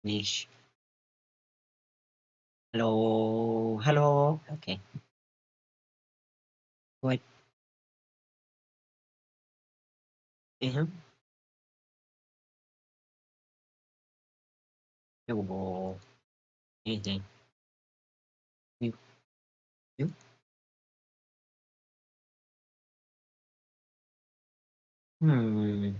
ماشي. هالو، هالو، أوكي. كويس. اهم. يوه! إيه ده؟ يو يو همم.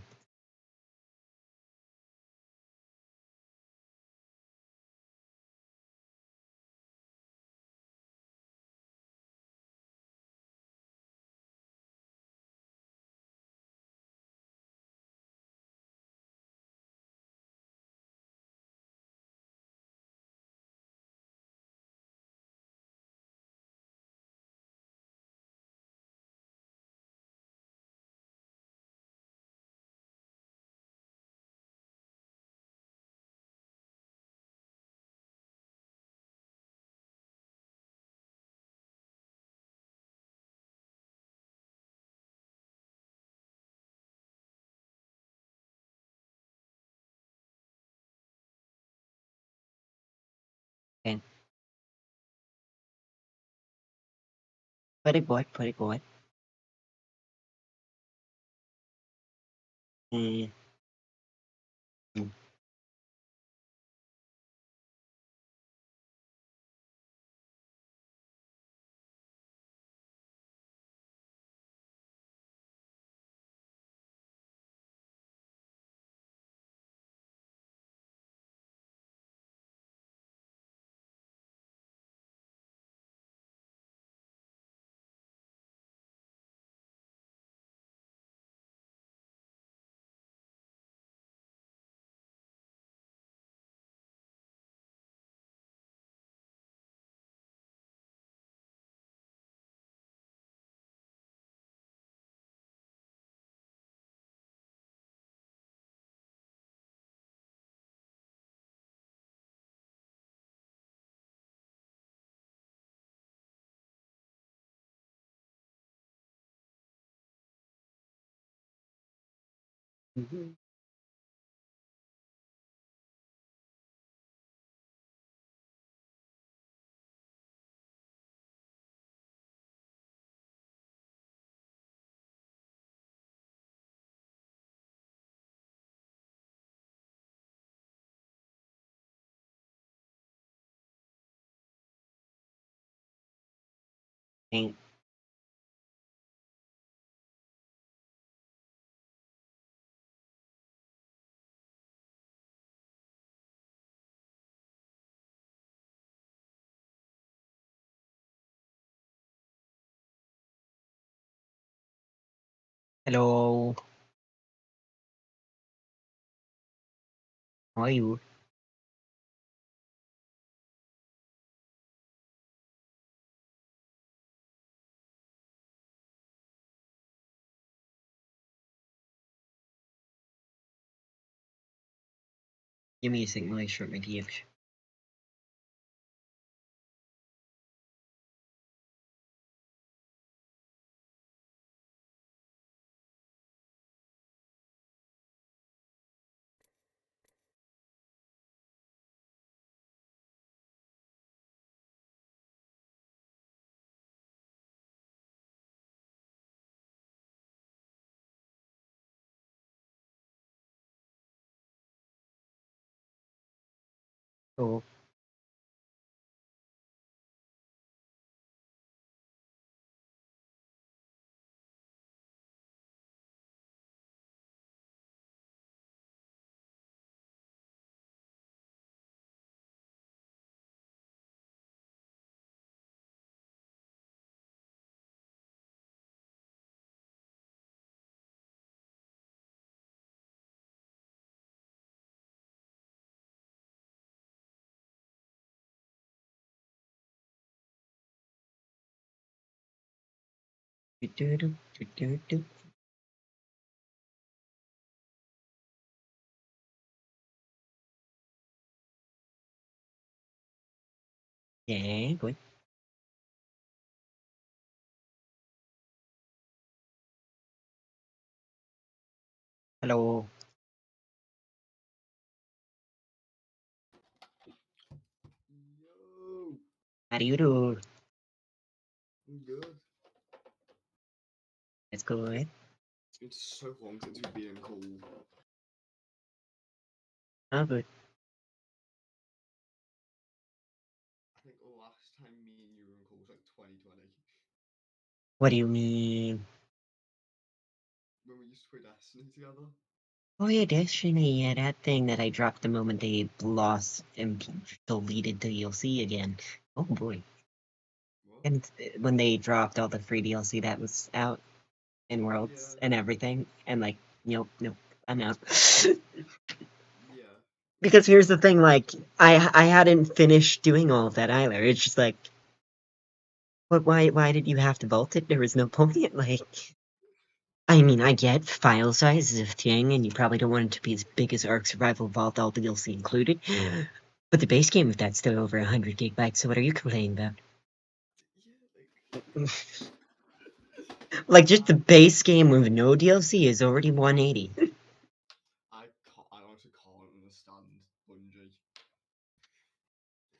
And very good. Mm, mm. Mhm. And hello, how are you? Give me a second while I short my TF. Oh, do-do-do, do-do-do. Yeah, good. Hello. How do you do? Good. It's good. It's been so long since we've been in call. Oh, good. I think the last time me and you were in call was like 2020 What do you mean? when we used to play Destiny together. Oh yeah, Destiny, yeah, that thing that I dropped the moment they lost and deleted the DLC again. Oh boy. What? And when they dropped all the free DLC that was out in Worlds Yeah, and everything, and like, nope, I'm out. yeah, Because here's the thing, like, I hadn't finished doing all of that either. It's just like, but why did you have to vault it? There was no point. Like, I mean, I get file size is a thing, and you probably don't want it to be as big as Ark Survival Vault, all the DLC included. But the base game of that's still over 100 gigabytes, so what are you complaining about? yeah. Like, just the I base game with no DLC is already 180. I honestly can't understand Bungie.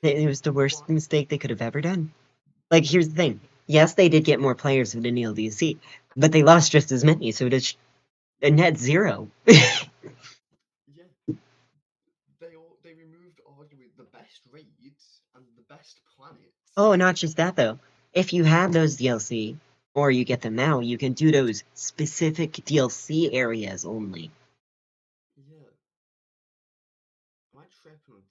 It was the worst Why? mistake they could have ever done. Like, here's the thing. Yes, they did get more players with the new DLC, but they lost just as many, so it's a net zero. Yeah, they removed arguably the best raids and the best Oh, planets. not just that though. If you have those DLC, or you get them now, you can do those specific DLC areas only. Yeah, am I tripping on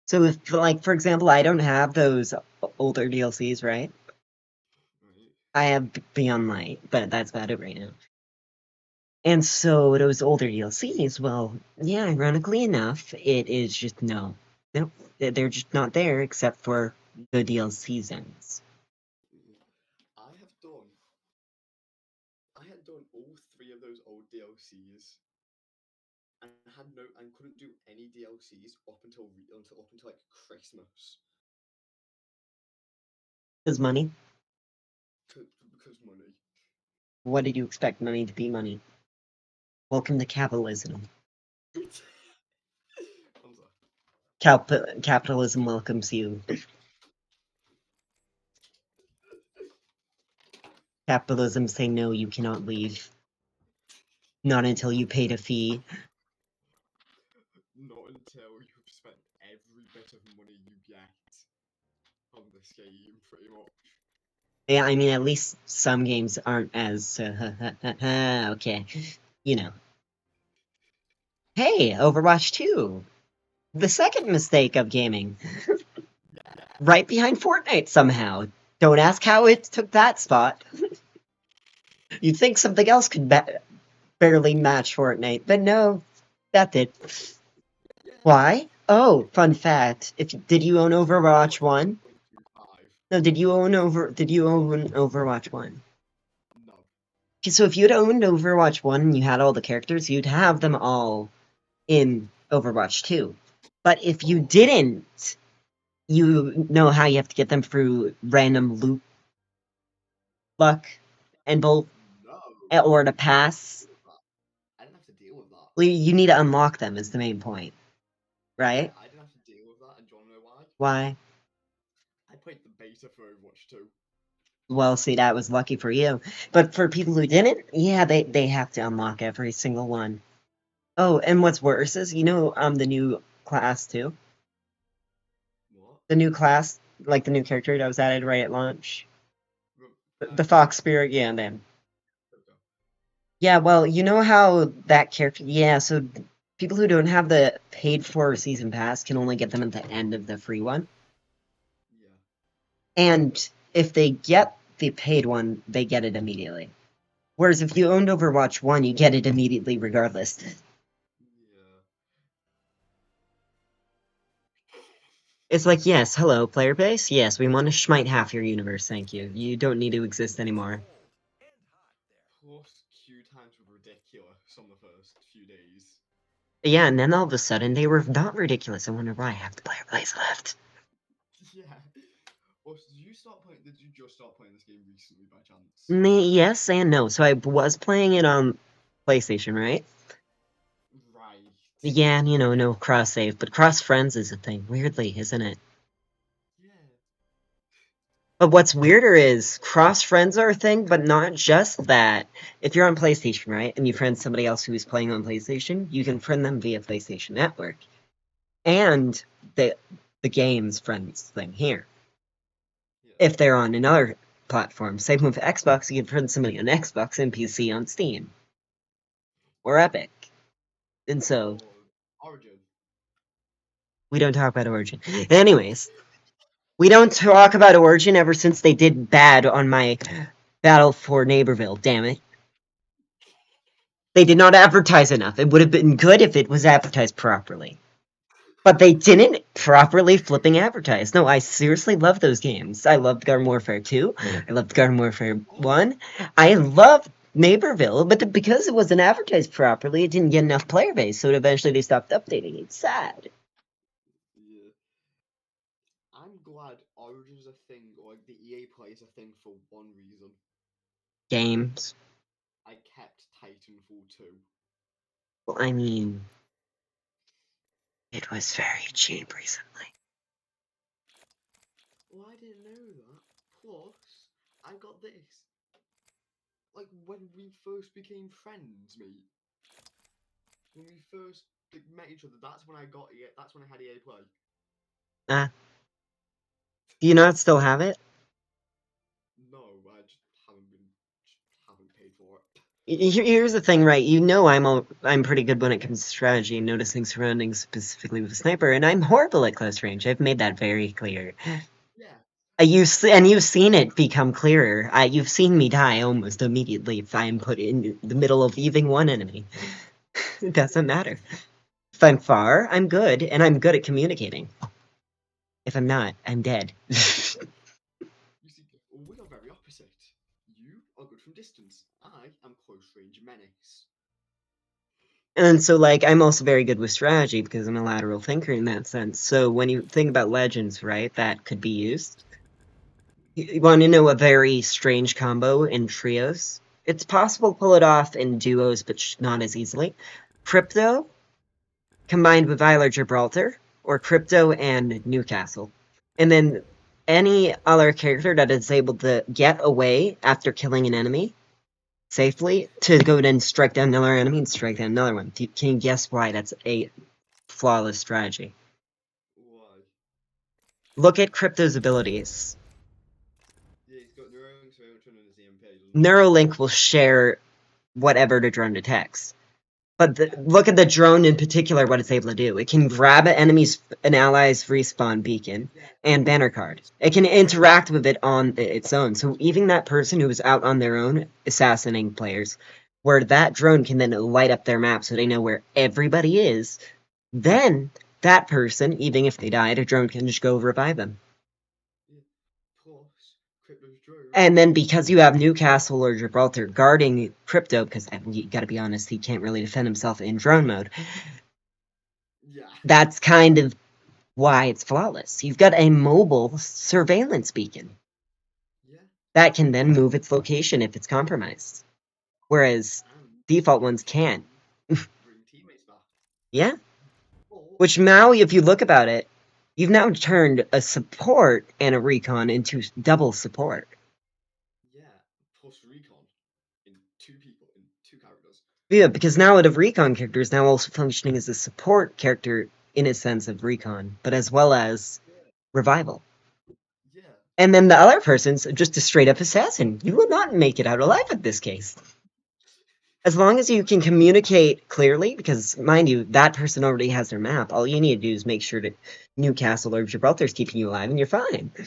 So if, like, for example, I don't have those older DLCs, right? right? I have Beyond Light, but that's about it right now. And so those older DLCs, well, yeah, ironically enough, it is just no, they're just not there except for the DLC ends. I have done. I had done all three of those old DLCs and had no and couldn't do any DLCs up until like Christmas Because money. because money. What did you expect money to be money? Welcome to capitalism. I'm sorry. Capitalism welcomes you. Capitalism say no, you cannot leave. Not until you paid a fee. Not until you've spent every bit of money you get on this game, pretty much. Yeah, I mean, at least some games aren't as okay. You know. Hey, Overwatch 2. The second mistake of gaming. Right behind Fortnite somehow. Don't ask how it took that spot. You'd think something else could barely match Fortnite, but no, that did. Why? Oh, fun fact. If did you own Overwatch 1? 1.25. No, did you own Overwatch 1? No. Okay, so if you'd owned Overwatch 1 and you had all the characters, you'd have them all in Overwatch 2. But if you Oh didn't, you know how you have to get them through random loot luck and both no, or to I didn't have to pass. deal with that. I didn't have to deal with that. Well, you need to unlock them is the main point, Yeah, right? I didn't have to deal with that, and do you wanna know why? Why? I played the beta for Overwatch 2. Well, see, that was lucky for you. But for people who didn't, yeah, they have to unlock every single one. Oh, and what's worse is, the new class too. What? The new class, like the new character that was added right at launch. The Yeah. Fox Spirit, yeah, then. There we go. Yeah, well, you know how that character, yeah, so people who don't have the paid for season pass can only get them at the end of the free one. Yeah. And if they get the paid one, they get it immediately. Whereas if you owned Overwatch 1, you get it immediately regardless. Yeah. It's like, yes, hello, player base. Yes, we want to schmite half your universe, thank you. You don't need to exist anymore. Plus, queue times were ridiculous on the first few days. Yeah, and then all of a sudden they were not ridiculous. I wonder why half the player base left. Yeah. Also, Did you just start playing this game recently by chance? Yes and no. So I was playing it on PlayStation, right? Right. Yeah, and no cross save, but cross friends is a thing. Weirdly, isn't it? But what's weirder is cross friends are a thing, but not just that. If you're on PlayStation, right, and you friend somebody else who's playing on PlayStation, you can friend them via PlayStation Network. And the game's friends thing here. Yeah. If they're on another platform. Same with Xbox, you can friend somebody on Xbox and PC on Steam. Or Epic. And so, Or Origin. we don't talk about Origin. Anyways, we don't talk about Origin ever since they did bad on my Battle for Neighborville, damn it. They did not advertise enough. It would have been good if it was advertised properly. But they didn't properly flipping advertise. No, I seriously love those games. I loved Garden Warfare 2. I loved Garden Warfare Oh, 1. I loved Neighborville, but because it wasn't advertised properly, it didn't get enough player base, so eventually they stopped updating it. It's sad. yeah. I'm glad Origin's a thing, or like the EA Play is a thing for one reason. Games. I kept Titanfall 2. Well, I mean, it was very cheap recently. Well, I didn't know that. Plus, I got this. Like when we first became friends, mate. When we first like, met each other, that's when I got it. That's when I had EA Play. Ah, do you not still have it? No, I just haven't paid for it. Here's the thing, right? You know I'm pretty good when it comes to strategy and noticing surroundings, specifically with a sniper, and I'm horrible at close range. I've made that very clear. Yeah, And you've seen it become clearer. You've seen me die almost immediately if I'm put in the middle of even one enemy. It doesn't matter. If I'm far, I'm good, and I'm good at communicating. If I'm not, I'm dead. you see, we are very opposite. You are good from distance. I am close range menace. And so, like, I'm also very good with strategy because I'm a lateral thinker in that sense. So when you think about legends, right, that could be used. You want to know a very strange combo in trios? It's possible to pull it off in duos, but not as easily. Crypto combined with Viola Gibraltar, or Crypto and Newcastle. And then any other character that is able to get away after killing an enemy safely to go and strike down another enemy and strike down another one. Can you guess why that's a flawless strategy? Why? Look at Crypto's abilities. Yeah, he's got neurons, so turn on his EMP, doesn't he? Neuralink will share whatever the drone detects. But Yeah, look at the drone in particular, what it's able to do. It can grab an ally's respawn beacon yeah. and banner And card. it's It can interact with it on its own. So even that person who is out on their own assassinating players, where that drone can then light up their map so they know where everybody is, then that person, even if they died, a drone can just go revive them. yeah. Plus, Crypto's drone. And then because you have Newcastle or Gibraltar guarding Crypto, because you gotta be honest, he can't really defend himself in drone mode, Yeah, that's kind of why it's flawless. You've got a mobile surveillance beacon yeah. that can then move its location if it's compromised, whereas And default ones it can't. can bring teammates back. Yeah? But Which now, if you look about it, you've now turned a support and a recon into double support. yeah, plus recon in two people in two characters. Yeah, because now a recon character is now also functioning as a support character in a sense of recon, but as well as Yeah, revival. yeah, And then the other person's just a straight up assassin. You will not make it out alive in this case. As long as you can communicate clearly, because mind you, that person already has their map, all you need to do is make sure that Newcastle or Gibraltar is keeping you alive and you're fine. yeah,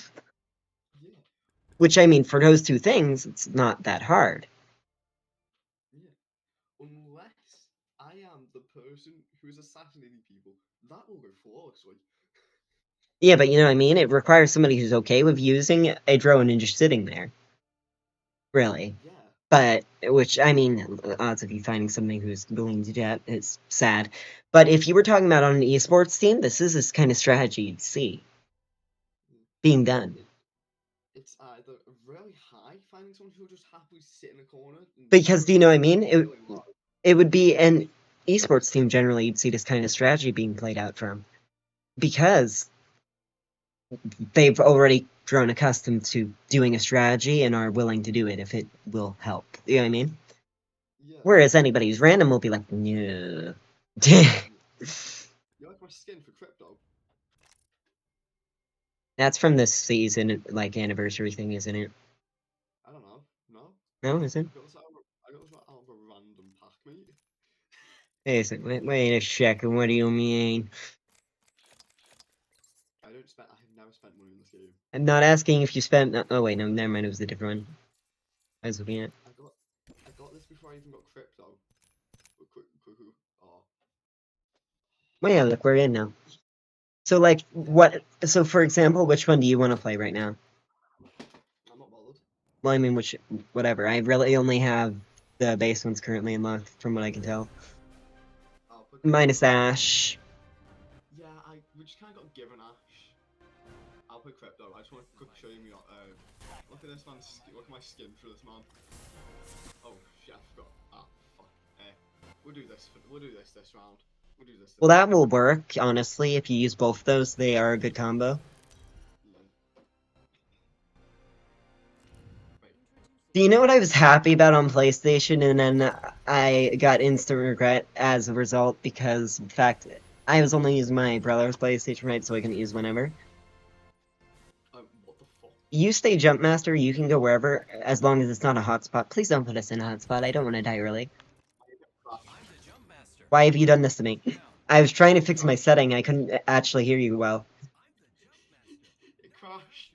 Which, I mean, for those two things, it's not that hard. yeah. Unless I am the person who is assassinating people, that will go flawlessly. Yeah, but you know what I mean? It requires somebody who's okay with using a drone and just sitting there. Really. Yeah, But, which, I mean, odds of you finding somebody who's willing to do that is sad. But if you were talking about on an esports team, this is this kind of strategy you'd see yeah. being done. It's either really high finding someone who'll just happily sit in a corner and Because, do you know what I mean? or really low. It would be an esports team generally you'd see this kind of strategy being played out from. Because they've already grown accustomed to doing a strategy and are willing to do it if it will help. You know what I mean? Yeah. Whereas anybody who's random will be like, no. You like my skin for crypto? That's from this season, like anniversary thing, isn't it? I don't know. No? No, is it? I got this out of a random pack, mate. Is it? Wait a second. What do you mean? I have never spent money in this game. I'm not asking if you spent. Oh wait, no, never mind. It was a different one. I was looking at. I got this before I even got crypto. Oh, Well, yeah, look, we're in now. So, like, what? So, for example, which one do you want to play right now? I'm not bothered. Well, I mean, whatever. I really only have the base ones currently unlocked, from what I can tell. I'll put crypto. Minus Ash. Yeah, we just kind of got given Ash. I'll put crypto. I just want to quick show you me. Look at this man's. Look at my skin for this man. Oh shit, I forgot. Ah, fuck. We'll do this. We'll do this round. We'll do this Well, round. that will work, honestly. If you use both of those, they are a good combo. Yeah. Wait. Do you know what I was happy about on PlayStation, and then I got instant regret as a result because, in fact, I was only using my brother's PlayStation, right, so I couldn't use whenever. What the fuck? You stay Jump Master, you can go wherever, as long as it's not a hotspot. Please don't put us in a hotspot, I don't want to die early. Why have you done this to me? I was trying to fix my setting, I couldn't actually hear you well. It crashed.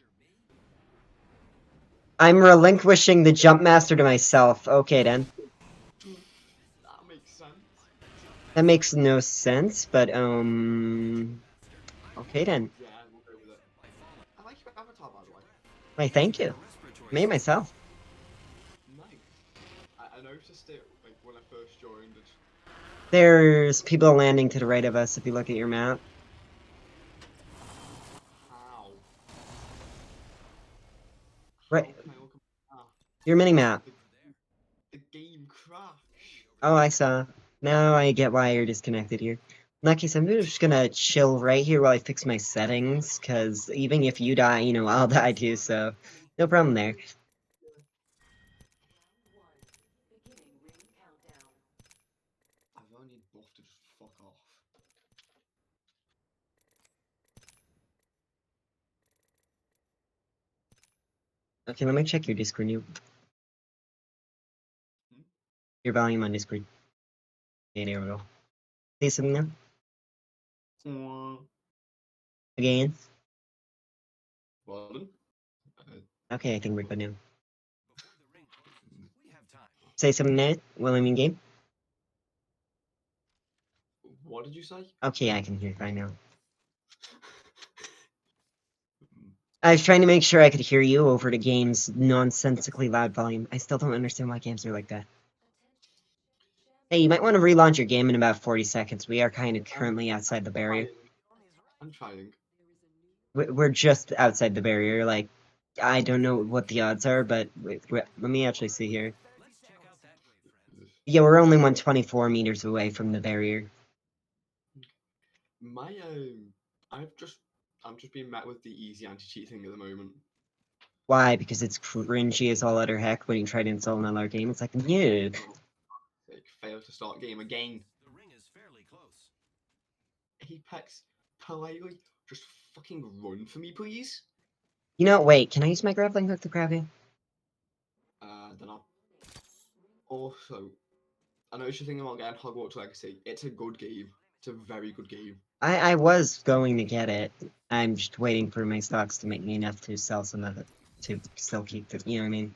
I'm relinquishing the Jump Master to myself. Okay, then. That makes sense. That makes no sense, but, okay, then. Yeah, we'll go with it. I like your avatar, by the way. Why, thank you. Made myself. Nice. I noticed it like when I first joined it. There's people landing to the right of us if you look at your map. How? How Right, can I look at my map? your mini-map. The game crashed. Oh, I saw. Now I get why you're disconnected here. In that case, I'm just gonna chill right here while I fix my settings, because even if you die, you know, I'll die too, so no problem there. I really need Buff to just fuck off. Okay, let me check your Discord. Hmm? Your volume on Discord. Okay, there we go. Say something now? Again? Pardon? Okay, I think we're good now. Say something now while I'm in game? What did you say? Okay, I can hear fine now. I was trying to make sure I could hear you over the game's nonsensically loud volume. I still don't understand why games are like that. Hey, you might want to relaunch your game in about 40 seconds. We are kind of currently outside the barrier. I'm trying. We're just outside the barrier. Like, I don't know what the odds are, but let me actually see here. Yeah, we're only 124 meters away from the barrier. My I'm just being met with the easy anti-cheat thing at the moment. Why? Because it's cringy as all utter heck when you try to install another game. It's like, no. Like, fail to start game again. Apex, politely, just fucking run for me, please. You know, wait, can I use my grappling hook to grab you? Then I'll also. I know what you're thinking about getting Hogwarts Legacy. It's a good game. It's a very good game. I was going to get it. I'm just waiting for my stocks to make me enough to sell some of it. To still keep it, you know what I mean?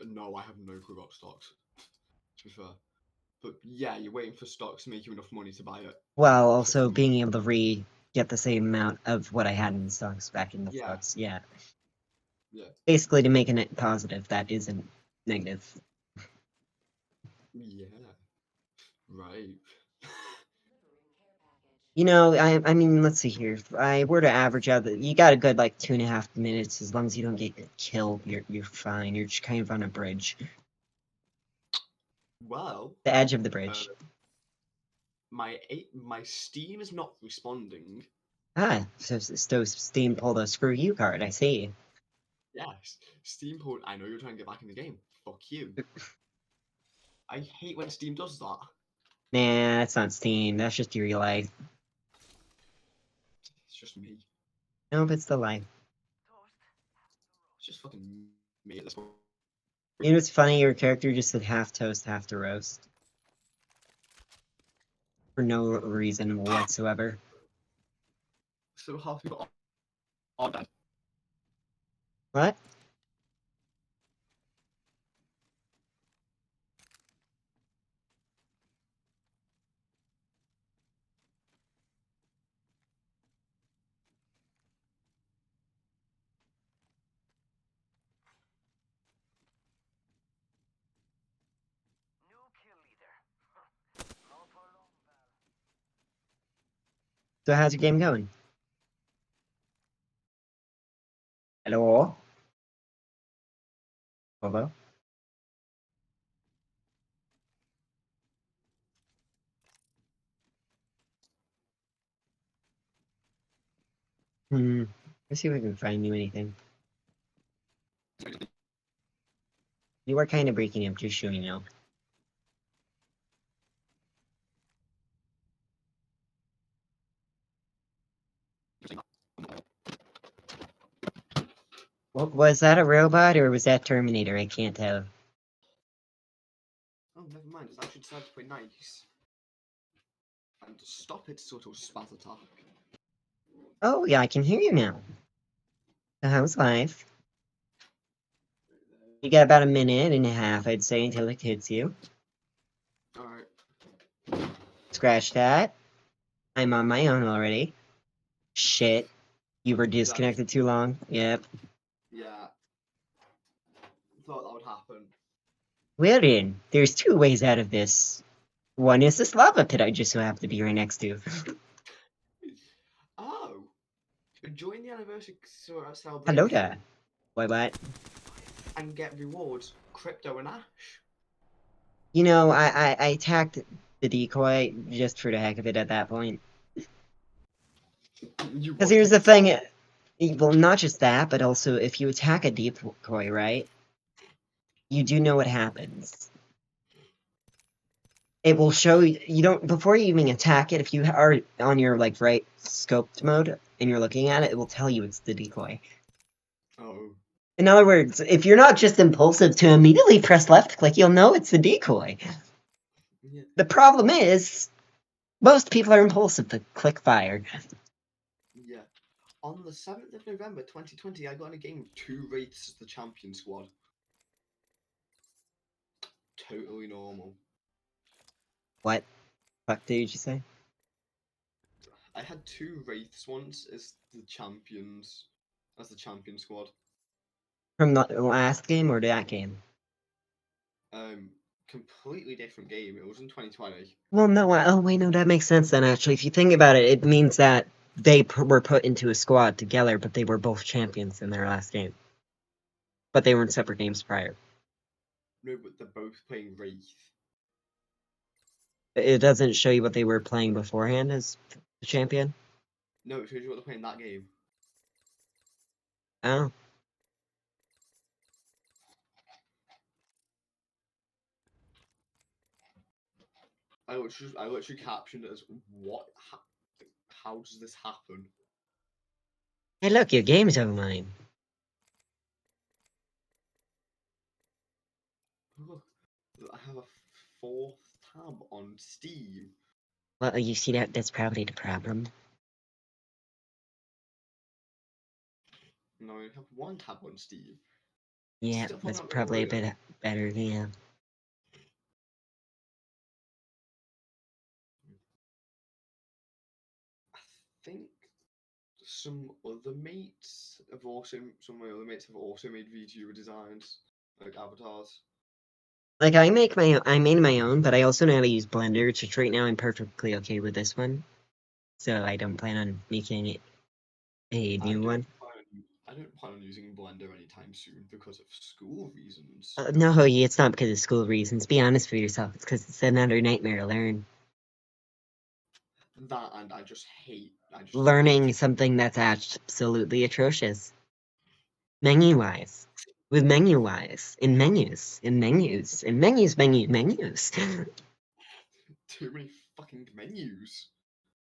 No, I have no clue about stocks. To be fair, but yeah, you're waiting for stocks to make you enough money to buy it. Well, also being able to get the same amount of what I had in stocks back in the Yeah. stocks, yeah. Yeah. Basically to make a net positive that isn't negative. Yeah. Right. You know, I mean, let's see here. If I were to average out, you got a good like 2.5 minutes. As long as you don't get killed, you're fine. You're just kind of on a bridge, Well, the edge of the bridge. my Steam is not responding. Ah, so Steam pulled a screw you card, I see. Yes, Steam pulled. I know you're trying to get back in the game. Fuck you. I hate when Steam does that. Nah, that's not Steam, that's just your real life. It's just me. Nope, it's the life. It's just fucking me at this point. You know what's funny? Your character just said half toast, half to roast. For no reason whatsoever. So half people are dead. What? So how's your game going? Hello? Hello? Let's see if I can find you anything. You are kind of breaking up, just so you know. Was that a robot or was that Terminator? I can't tell. Oh, never mind. It's actually decided to play nice and stop its sort of spaz attack. Oh, yeah, I can hear you now. So how's life? You got about a minute and a half, I'd say, until it hits you. Alright. Scratch that. I'm on my own already. Shit. You were disconnected too long? Yep. Yeah. Thought that would happen. We're in. There's two ways out of this. One is this lava pit I just so happen to be right next to. Oh! Join the anniversary Hello celebration there. What? and get rewards, crypto and ash. You know, I attacked the decoy just for the heck of it at that point. You Because want here's to the get some? thing. Well, not just that, but also if you attack a decoy, right? You do know what happens. It will show you don't before you even attack it. If you are on your like right scoped mode and you're looking at it, it will tell you it's the decoy. Oh. In other words, if you're not just impulsive to immediately press left click, you'll know it's the decoy. Yeah. The problem is, most people are impulsive to click fire. Yeah. On the 7th of November 2020, I got in a game with 2 Wraiths as the champion squad. Totally normal. What? Fuck did you say? I had 2 Wraiths once as the champions, as the champion squad. From the last game or that game? Completely different game. It was in 2020. Well, no. Oh, wait, no. That makes sense then. Actually, if you think about it, it means that they were put into a squad together, but they were both champions in their last game. But they were in separate games prior. No, but they're both playing Wraith. It doesn't show you what they were playing beforehand as the champion. No, it shows you what they're playing that game. Oh, I literally captioned it as what? How does this happen? hey, look, your game's online. Look, I have a 4th tab on Steam. Well, you see that? That's probably the problem. No, I have 1 tab on Steam. Yeah, Still that's not gonna probably a work. bit better. Yeah. I think some other mates have also some of my other mates have also made VTuber designs, like avatars. Like I made my own, but I also know how to use Blender, which right now I'm perfectly okay with this one. So I don't plan on making it a I new don't one. plan on I don't plan on using Blender anytime soon because of school reasons. No, it's not because of school reasons. Be honest with yourself. It's because it's another nightmare to learn. That and I just hate. I just hate. Learning something that's absolutely atrocious. Menu-wise. With menu-wise. In menus. In menus. In menus, menus. Too many fucking menus.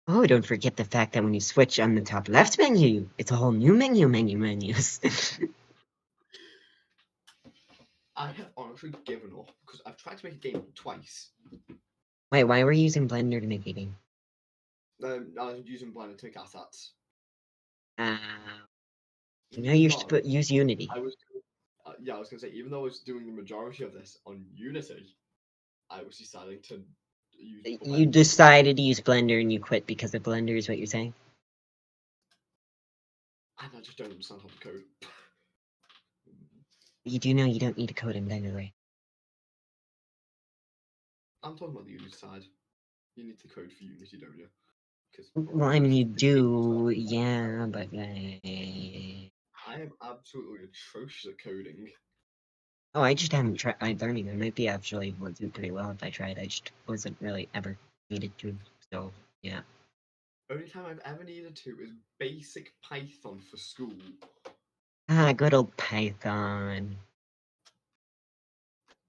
Oh, don't forget the fact that when you switch on the top left menu, it's a whole new menus. I have honestly given up because I've tried to make a game twice. Wait, why were you using Blender to make a game? I was using Blender to make assets. Uh, no, Even you should though use Unity. I was, yeah, I was gonna say, even though I was doing the majority of this on Unity, I was deciding to use You Blender. decided to use Blender and you quit because of Blender is what you're saying? And I just don't understand how to code. You do know you don't need to code in Blender, right? I'm talking about the Unity side. You need to code for Unity, don't you? Because Well, I mean, you do, yeah, but... I am absolutely atrocious at coding. Oh, I just haven't tried learning. I might be actually would do pretty well if I tried. I just wasn't really ever needed to, so, yeah. Only time I've ever needed to is basic Python for school. Ah, good old Python.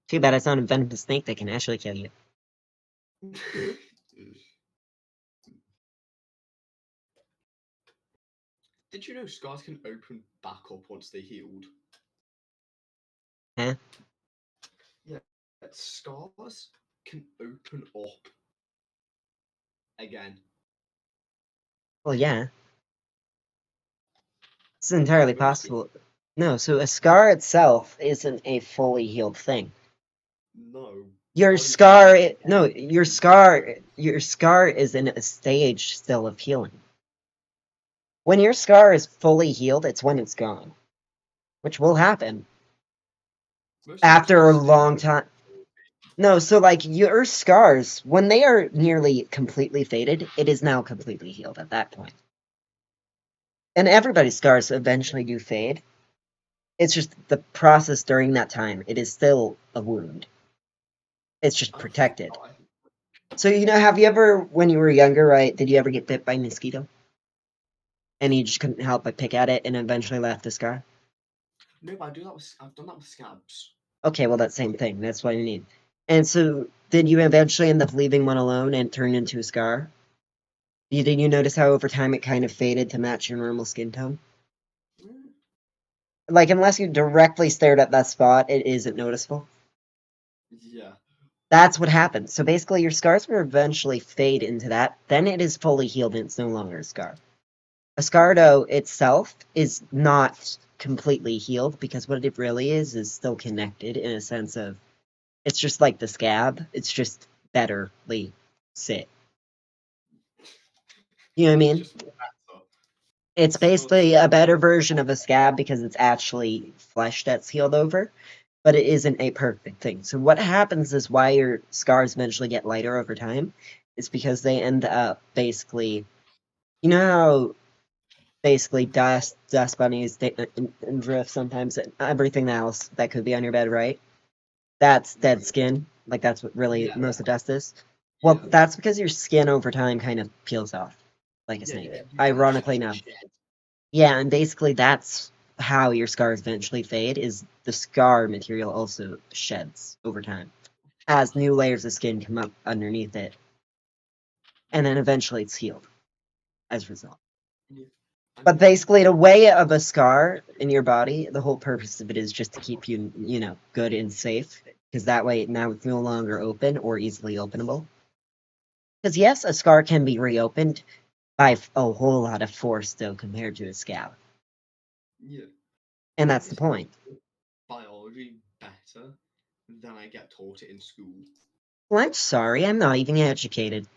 Too bad it's not a venomous snake that can actually kill you. Did you know scars can open back up once they healed? Huh? Yeah, scars can open up again. Well, yeah. It's Have you entirely ever seen? possible. No, so a scar itself isn't a fully healed thing. No. Your What I'm saying scar, is, no, your scar is in a stage still of healing. When your scar is fully healed, it's when it's gone, which will happen most of them after still a sting long you. time. No, so like your scars, when they are nearly completely faded, it is now completely healed at that point. And everybody's scars eventually do fade. It's just the process during that time. It is still a wound. It's just I protected. thought So, have you ever, when you were younger, right, did you ever get bit by a mosquito? And you just couldn't help but pick at it and eventually left a scar? no, but I do that with. I've done that with scabs. Okay, well, that same thing. That's what I mean. And so, did you eventually end up leaving one alone and turn into a scar? Did you notice how over time it kind of faded to match your normal skin tone? Mm, Like, unless you directly stared at that spot, it isn't noticeable. yeah. That's what happens. So basically, your scars will eventually fade into that. Then it is fully healed and it's no longer a scar. A scar, Yeah. though, itself is not completely healed because what it really is still connected in a sense of it's just like the scab. It's just betterly sit. You know what I It's mean? just better. It's It's still a basically scab. a better version of a scab because it's actually flesh that's healed over, but it isn't a perfect thing. So what happens is why your scars eventually get lighter over time is because they end up basically, how basically dust bunnies, and drift sometimes, and everything else that could be on your bed, right? That's dead skin. Like that's what really Yeah. most of dust is. Well, Yeah. that's because your skin over time kind of peels off like a Yeah. snake. You Ironically naturally enough. shed. Yeah, and basically that's how your scars eventually fade, is the scar material also sheds over time as new layers of skin come up underneath it, and then eventually it's healed as a result. Yeah. I But mean, I basically, the way of a scar in your body, the whole purpose of it is just to keep you, good and safe, because that way now it's no longer open or easily openable. Because yes, a scar can be reopened by a whole lot of force, though, compared to a scab, yeah. and I that's the just love point. biology better than I get taught it in school. Well, I'm sorry, I'm not even educated.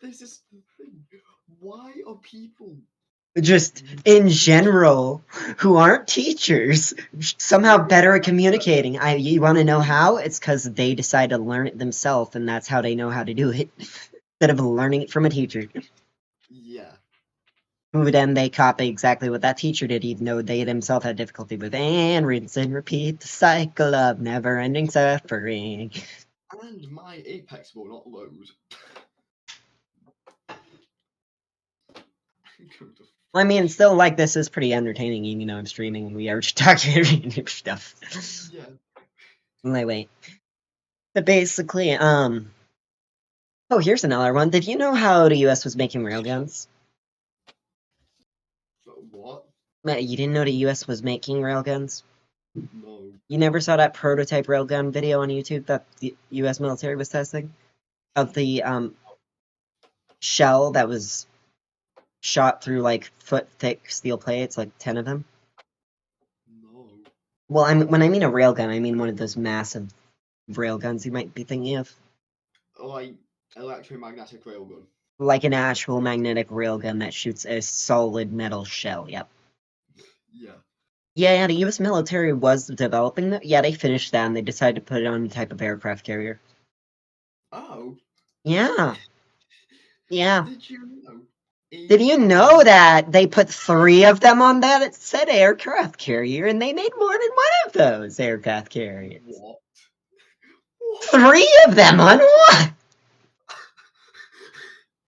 This is the thing. Why are people Just in general, who aren't teachers, somehow school better at better? communicating. You want to know how? It's because they decide to learn it themselves, and that's how they know how to do it, instead of learning it from a teacher. Yeah. Who then they copy exactly what that teacher did, even though they themselves had difficulty with, and rinse and repeat the cycle of never-ending suffering. And my Apex will not load. I'm going to I mean, finish still, you. like, this is pretty entertaining, even though I'm streaming and we are just talking about stuff. Yeah. Wait. But basically, oh, here's another one. Did you know how the US was making railguns? What? You didn't know the US was making railguns? No. You never saw that prototype railgun video on YouTube that the US military was testing? Of the, shell that was shot through, like, foot-thick steel plates, like 10 of them? No. Well, when I mean a railgun, I mean one of those massive railguns you might be thinking of. Like electromagnetic railgun. Like an actual magnetic railgun that shoots a solid metal shell, yep. Yeah. Yeah, the US military was developing that. Yeah, they finished that and they decided to put it on a type of aircraft carrier. Oh. Yeah, yeah. Did you know? Did you know that they put 3 of them on that said aircraft carrier and they made more than one of those aircraft carriers? What? What? 3 of them on what?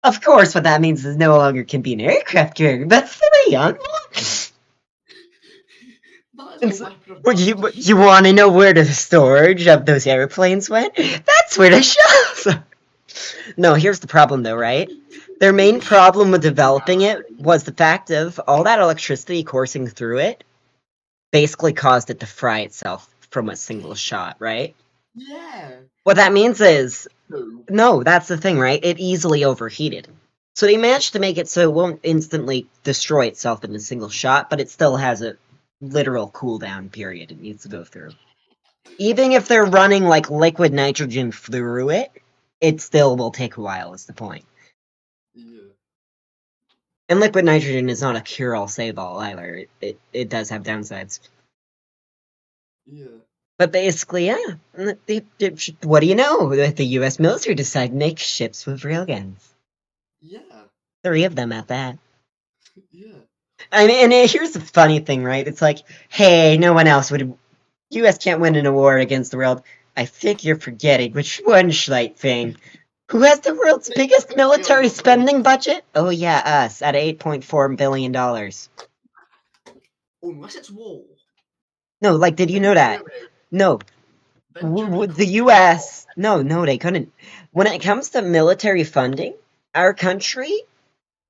Of course, what that means is no longer can be an aircraft carrier, but 3 on what? That is a It's, weapon of well, mass you destruction. want to know where the storage of those airplanes went? That's where the shells are. No, here's the problem though, right? Their main problem with developing it was the fact of all that electricity coursing through it basically caused it to fry itself from a single shot, right? Yeah. What that means is, No. no, that's the thing, right? It easily overheated. So they managed to make it so it won't instantly destroy itself in a single shot, but it still has a literal cooldown period it needs to go through. Even if they're running like liquid nitrogen through it, it still will take a while, is the point. Yeah. And liquid nitrogen is not a cure-all, save-all either. It does have downsides. Yeah. But basically, yeah. What do you know? The US military decided to make ships with railguns. Yeah. 3 of them at that. Yeah. I mean, and here's the funny thing, right? It's like, hey, no one else would. US can't win in a war against the world. I think you're forgetting which one, Schleight thing. Who has the world's They biggest definitely are military not going spending budget? Oh yeah, us, at $8.4 billion. unless it's war. No, like, did you know Then that? Germany. No, Then Germany the couldn't even top. US. No, they couldn't. When it comes to military funding, our country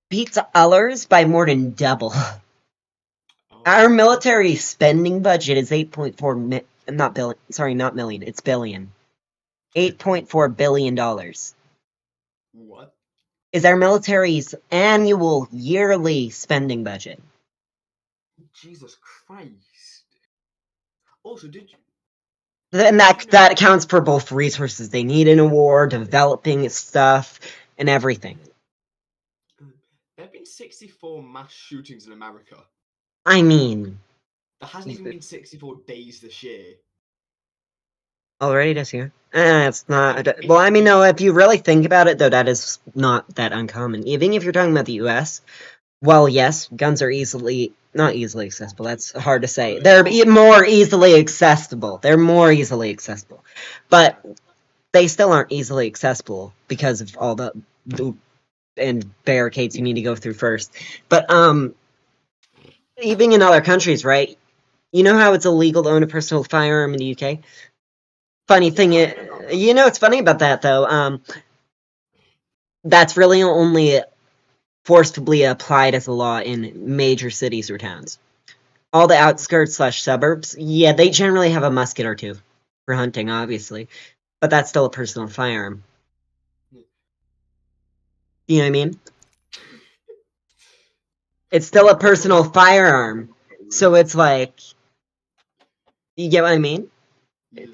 beats others by more than double. Oh. Our military spending budget is 8.4 not billion, sorry, not million, it's billion. $8.4 billion What? is our military's annual yearly spending budget. Jesus Christ. Also, And did you know that accounts for both resources they need in a war, developing stuff, and everything. there have been 64 mass shootings in America? I mean, There hasn't even been 64 days this year. already this year. It's not. In Well, I mean, no, if you really think about it, though, that is not that uncommon. Even if you're talking about the US, well, yes, guns are not easily accessible. That's hard to say. They're more easily accessible. They're more easily accessible. Yeah. But they still aren't easily accessible because of all the and barricades you need to go through first. But even in other countries, right? You know how it's illegal to own a personal firearm in the UK? Funny thing, Yeah, I heard about that. you know what's funny about that though? That's really only forcibly applied as a law in major cities or towns. All the outskirts slash suburbs, yeah, they generally have a musket or two for hunting, obviously, but that's still a personal firearm. You know what I mean? It's still a You've got no personal firearm, phone. so it's like, you get what I mean? Yeah.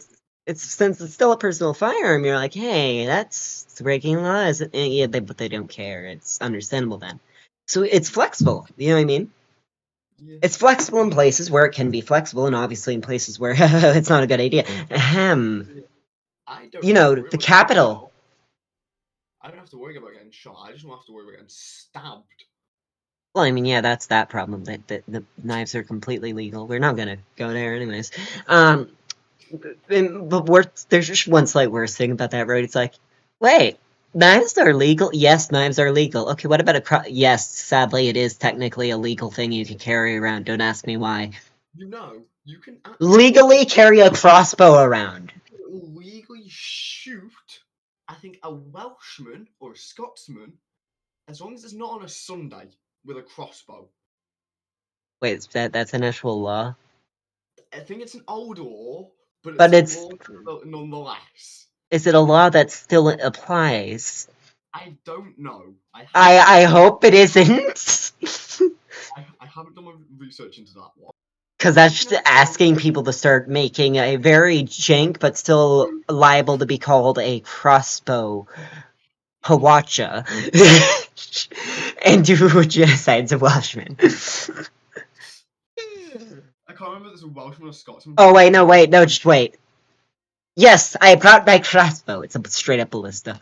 It's since it's still a personal firearm, you're like, hey, that's breaking laws. And yeah, but they don't care. It's understandable then. So it's flexible. You know what I mean? Yeah. It's flexible in places where it can be flexible, and obviously in places where it's not a good idea. Ahem. I don't You have know, to worry the about getting capital. shot. I don't have to worry about getting shot. I just don't have to worry about getting stabbed. Well, I mean, yeah, that's that problem. That the knives are completely legal. We're not gonna go there anyways. Um, But there's just one slight worse thing about that road. It's like, wait, knives are legal? Yes, knives are legal. Okay, what about yes, sadly, it is technically a legal thing you can carry around. Don't ask me why. You can actually Legally carry a crossbow around. legally shoot, I think, a Welshman or a Scotsman, as long as it's not on a Sunday, with a crossbow. Wait, that's an actual law? I think it's an old law, but it's But a it's law nonetheless. is it a law that still applies? I don't know. I hope it isn't. I haven't done my research into that one. Because that's just asking people to start making a very jank but still liable to be called a crossbow Hawacha and do genocides of Welshmen. I can't remember if it's a Welshman or Scotsman. Oh, wait, no, just wait. Yes, I brought my crossbow. It's a straight up ballista.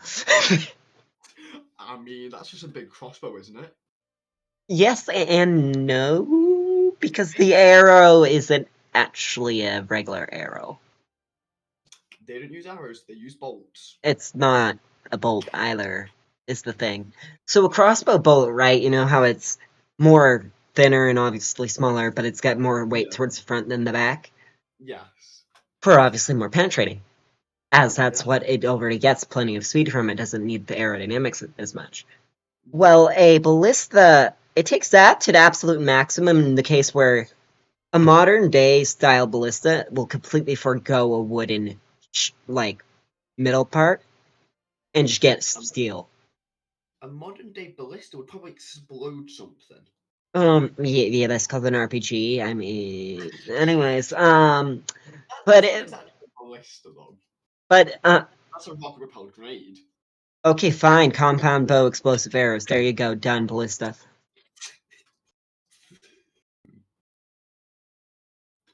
I mean, that's just a big crossbow, isn't it? Yes and no, because the arrow isn't actually a regular arrow. They don't use arrows, they use bolts. It's not a bolt either, is the thing. So a crossbow bolt, right, you know how it's more thinner and obviously smaller, but it's got more weight towards the front than the back? Yes. For obviously more penetrating. As that's Yeah. what it already gets plenty of speed from, it doesn't need the aerodynamics as much. Well, a ballista, it takes that to the absolute maximum in the case where a modern day style ballista will completely forego a wooden, like, middle part and just get steel. A modern day ballista would probably explode something. Yeah, that's called an RPG. I mean, anyways, That's not exactly a ballista, though. but, That's a rocket repelled grenade. okay, fine, compound bow, explosive arrows, there you go, done, ballista.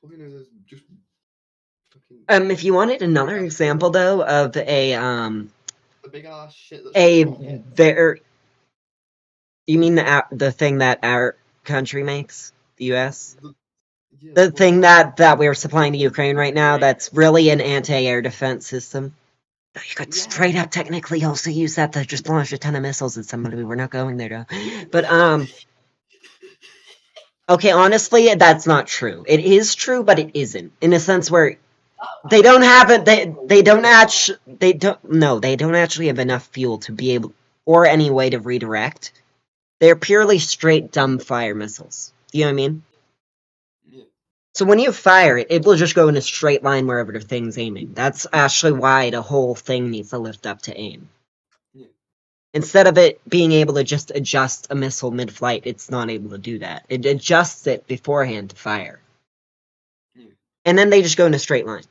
All you know is just fucking If you wanted another example, though, of the big ass shit that a shoots rockets. there, you mean the thing that our country makes, the U.S.? Yeah, The well, thing that we're supplying to Ukraine right now, that's really an anti-air defense system. You could straight up technically also use that to just launch a ton of missiles at somebody. We're not going there, though. But, okay, honestly, that's not true. It is true, but it isn't. In a sense where they don't have it, they don't actually, they don't actually have enough fuel to be able, or any way to redirect. They're purely straight dumb fire missiles. You know what I mean? Yeah. So when you fire it, it will just go in a straight line wherever the thing's aiming. That's actually why the whole thing needs to lift up to aim. Yeah. Instead of it being able to just adjust a missile mid-flight, it's not able to do that. It adjusts it beforehand to fire. Yeah. And then they just go in a straight line.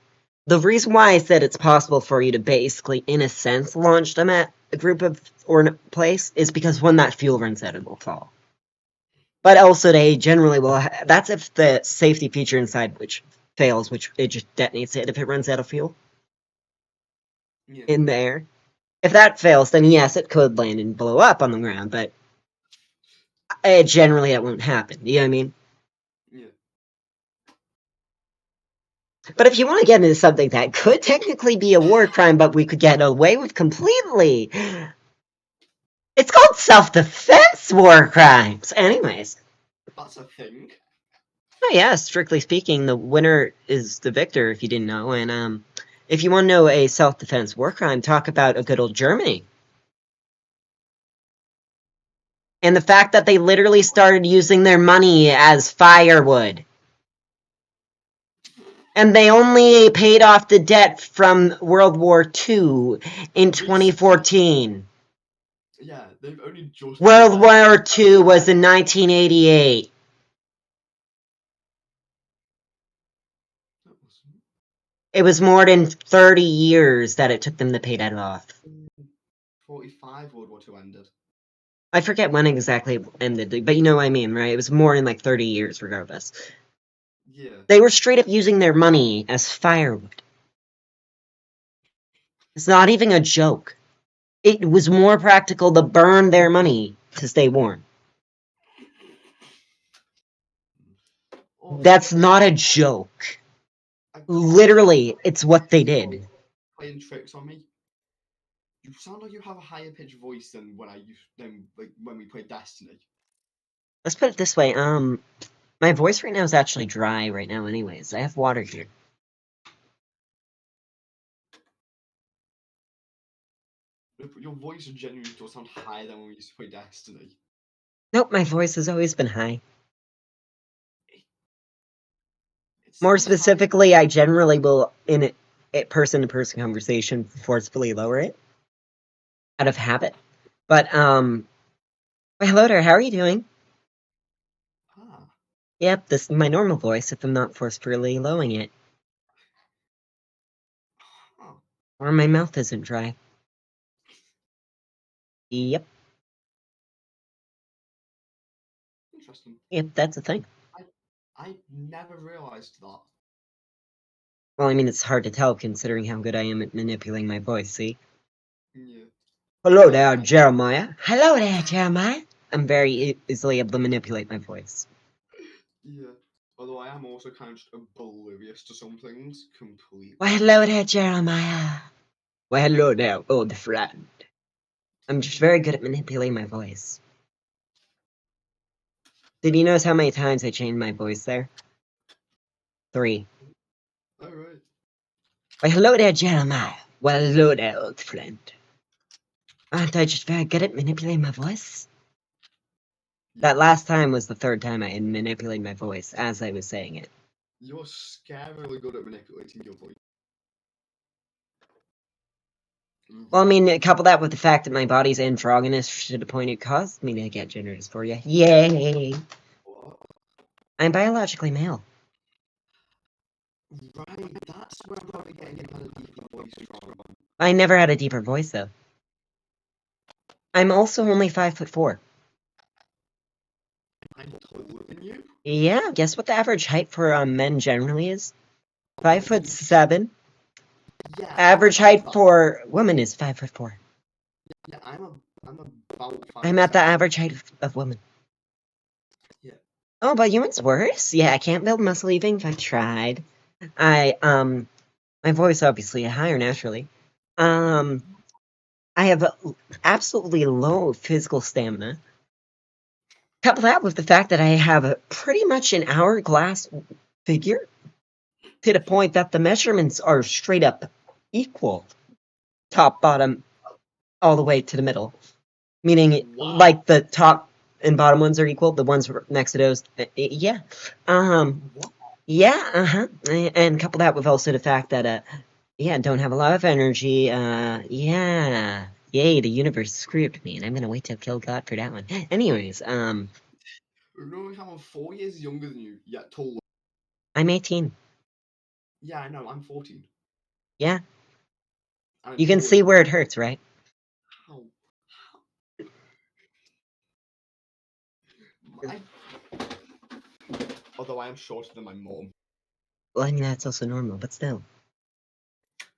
The reason why I said it's possible for you to basically, in a sense, launch them at a group of or a place is because when that fuel runs out, it will fall. But also, they generally will. That's if the safety feature inside which fails, which it just detonates it if it runs out of fuel Yeah. in the air. If that fails, then yes, it could land and blow up on the ground, but generally that won't happen. You know what I mean? Yeah. But if you want to get into something that could technically be a war crime, but we could get away with completely, it's called self-defense war crimes. Anyways. That's a thing. Oh yeah, strictly speaking, the winner is the victor, if you didn't know. And if you want to know a self-defense war crime, talk about a good old Germany. And the fact that they literally started using their money as firewood. And they only paid off the debt from World War II in 2014. Yeah, they've only just World War II was in 1988. It was more than 30 years that it took them to pay that off. 45 World War II ended. I forget when exactly it ended, but you know what I mean, right? It was more than like 30 years regardless. Yeah. They were straight up using their money as firewood. It's not even a joke. It was more practical to burn their money to stay warm. Also, That's not a joke. I can't Literally, it's what they did. playing tricks on me. You sound like you have a higher pitched voice than when we played Destiny. Let's put it this way, my voice right now is actually dry right now anyways. I have water here. Your voice genuinely does sound higher than when we used to play Destiny. Nope, my voice has always been high. It More sounds higher. specifically, I generally will, in a person-to-person conversation, forcefully lower it. Out of habit. But, well, hello there, how are you doing? Ah. Yep, this is my normal voice if I'm not forcefully lowering it. Huh. Or my mouth isn't dry. Yep, Interesting. yep, that's a thing. I never realised that. Well, I mean, it's hard to tell considering how good I am at manipulating my voice, see? Yeah. Hello there, Jeremiah. Hello there, Jeremiah. I'm very easily able to manipulate my voice. Yeah. Although I am also kind of just oblivious to some things completely. Why, hello there, Jeremiah. Why, hello there, old friend. I'm just very good at manipulating my voice. Did you notice how many times I changed my voice there? 3. Alright. Why, hello there, Jeremiah. Well, hello there, old friend. Aren't I just very good at manipulating my voice? That Yeah. last time was the 3rd time I had manipulated my voice as I was saying it. You're scarily good at manipulating your voice. Well, I mean, couple that with the fact that my body's androgynous to the point it caused me to get gender dysphoria. Yay! What? I'm biologically male. Right, that's where I'm probably getting your kind of deeper voice from. I never had a deeper voice, though. I'm also only 5'4". I'm taller than you? Yeah, guess what the average height for men generally is? 5'7". Yeah, I'm Average about height that. for women is 5'4". Yeah, I'm about I'm at the 5'7". average height of women. Yeah. Oh, but you know what's worse? Yeah, I can't build muscle even if I tried. My voice obviously higher naturally. I have absolutely low physical stamina. Couple that with the fact that I have pretty much an hourglass figure to the point that the measurements are straight up equal, top, bottom, all the way to the middle. Meaning, Wow. like the top and bottom ones are equal, the ones next to those, yeah. What? Yeah, and couple that with also the fact that, yeah, don't have a lot of energy, yeah. Yay, the universe screwed me, and I'm gonna wait till kill God for that one. Anyways, Knowing how I'm 4 years younger than you, yet taller. I'm 18. Yeah, I know, I'm 14. Yeah, And I'm you can taller see than you. where it hurts, right? How? I... Although I am shorter than my mom. Well, I mean, that's also normal, but still.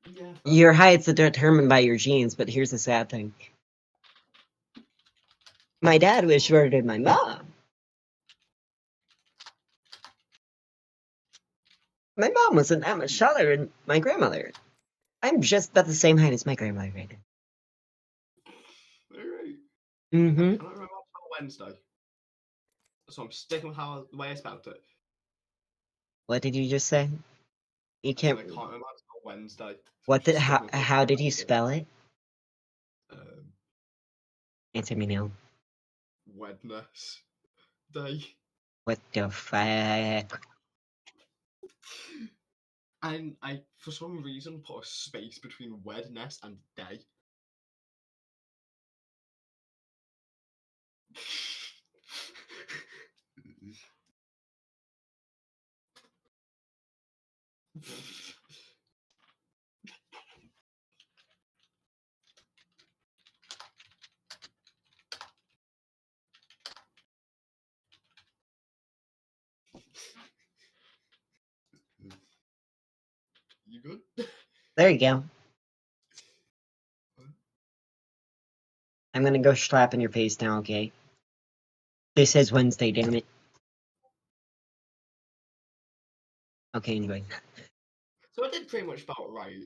Yeah, fair. Your height's determined by your genes, but here's the sad thing. My dad was shorter than my mom. My mom wasn't that much taller than my grandmother. I'm just about the same height as my grandmother right Alright. now. I Mm-hmm. cannot remember how Wednesday. So I'm sticking with the way I spelled it. What did you just say? You I said can't. I can't remember how to spell Wednesday. So I'm What did? just sticking with the way How did I you spelled it. spell it? Um, Answer me now. Wednesday. Day. What the fuck? And I, for some reason, put a space between Wednesday and day. You good? There you go. I'm gonna go slap in your face now, okay? This is Wednesday, damn it. Okay, anyway. So I did pretty much about right.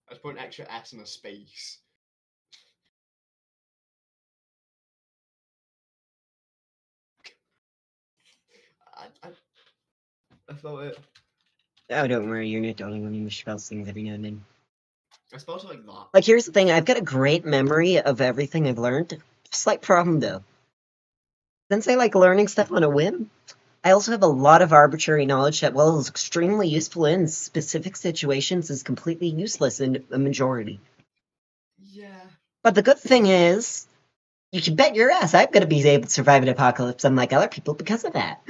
I just put an extra S and a space. I felt it. Oh, don't worry, you're not the only one who misspells things every now and then. I spelled it like that. Like, here's the thing, I've got a great memory of everything I've learned. Slight problem, though. Since I like learning stuff on a whim, I also have a lot of arbitrary knowledge that, while is extremely useful in specific situations, is completely useless in a majority. Yeah. But the good thing is, you can bet your ass I'm gonna be able to survive an apocalypse unlike other people because of that.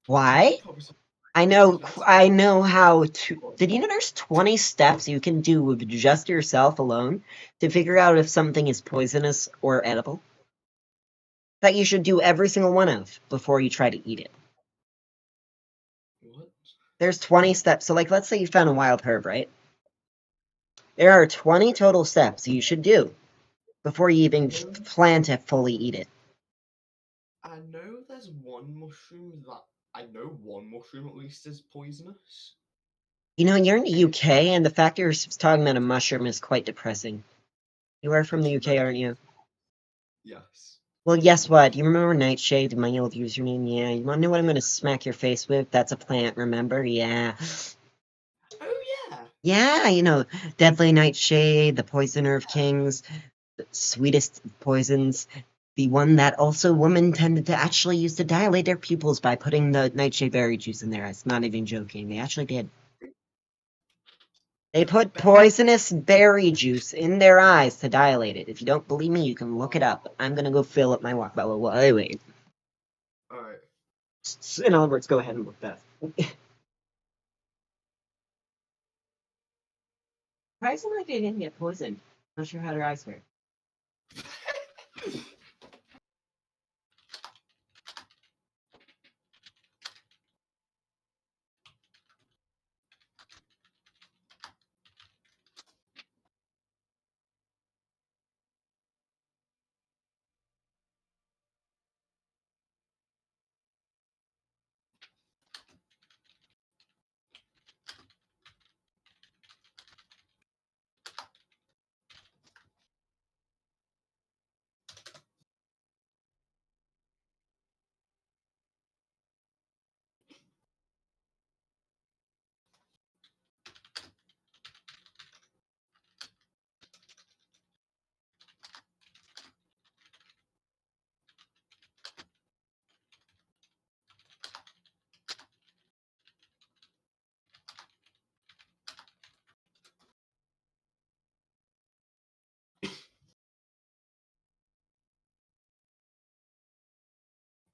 Why? Probably some I reasons, know, but that's I fine. know how to. Did you know there's 20 steps you can do with just yourself alone to figure out if something is poisonous or edible? That you should do every single one of before you try to eat it. What? There's 20 steps. So, like, let's say you found a wild herb, right? There are 20 total steps you should do before you I even know. plan to fully eat it. I know. There's one mushroom that I know one mushroom at least is poisonous, You know, you're in the and it's UK, and the fact you're talking about a mushroom is quite depressing. You are from the it's UK, very aren't you? yes. Well, guess what? You remember Nightshade, my old username? Yeah. You want to know what I'm Yeah. going to smack your face with? That's a plant, remember? Yeah. Oh yeah. Yeah, you know, Deadly Nightshade, the Poisoner of Kings, the sweetest of poisons. The one that also women tended to actually use to dilate their pupils by putting the nightshade berry juice in there. It's not even joking. They actually did. They put Berry. poisonous berry juice in their eyes to dilate it. If you don't believe me, you can look it up. I'm gonna go fill up my water bottle while I wait. All right. In other words, go ahead and look that. Surprisingly, they didn't get poisoned. Not sure how their eyes were.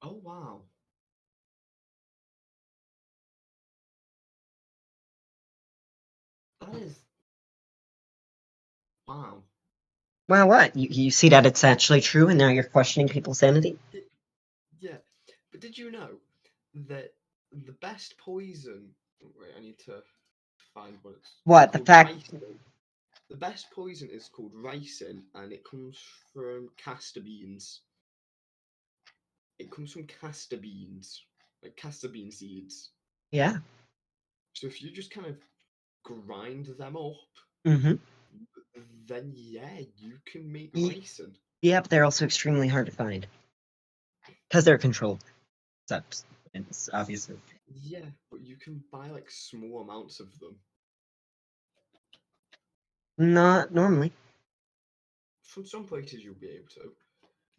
Oh wow. That is wow. Well, what? You see that it's actually true, and now you're questioning people's sanity? Di- yeah, but did you know that the best poison? Wait, I need to find what it's What? The called. fact. Ricin. The best poison is called ricin, and it comes from castor beans. It comes from castor beans, like castor bean seeds. Yeah. So if you just kind of grind them up, Mm-hmm. then yeah, you can make Y- ricin. yep, they're also extremely hard to find. Because they're controlled substance, obviously. Yeah, but you can buy like small amounts of them Not normally. from some places. You'll be able to.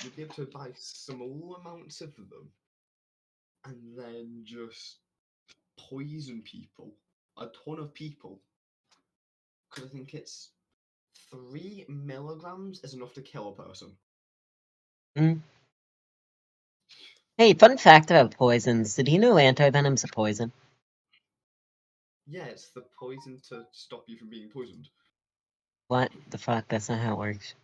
You'll be able to buy small amounts of them and then just poison people, a ton of people, because I think it's 3 milligrams is enough to kill a person. Mm. Hey, fun fact about poisons. Did you know antivenom's a poison? Yeah, it's the poison to stop you from being poisoned. What the fuck? That's not how it works.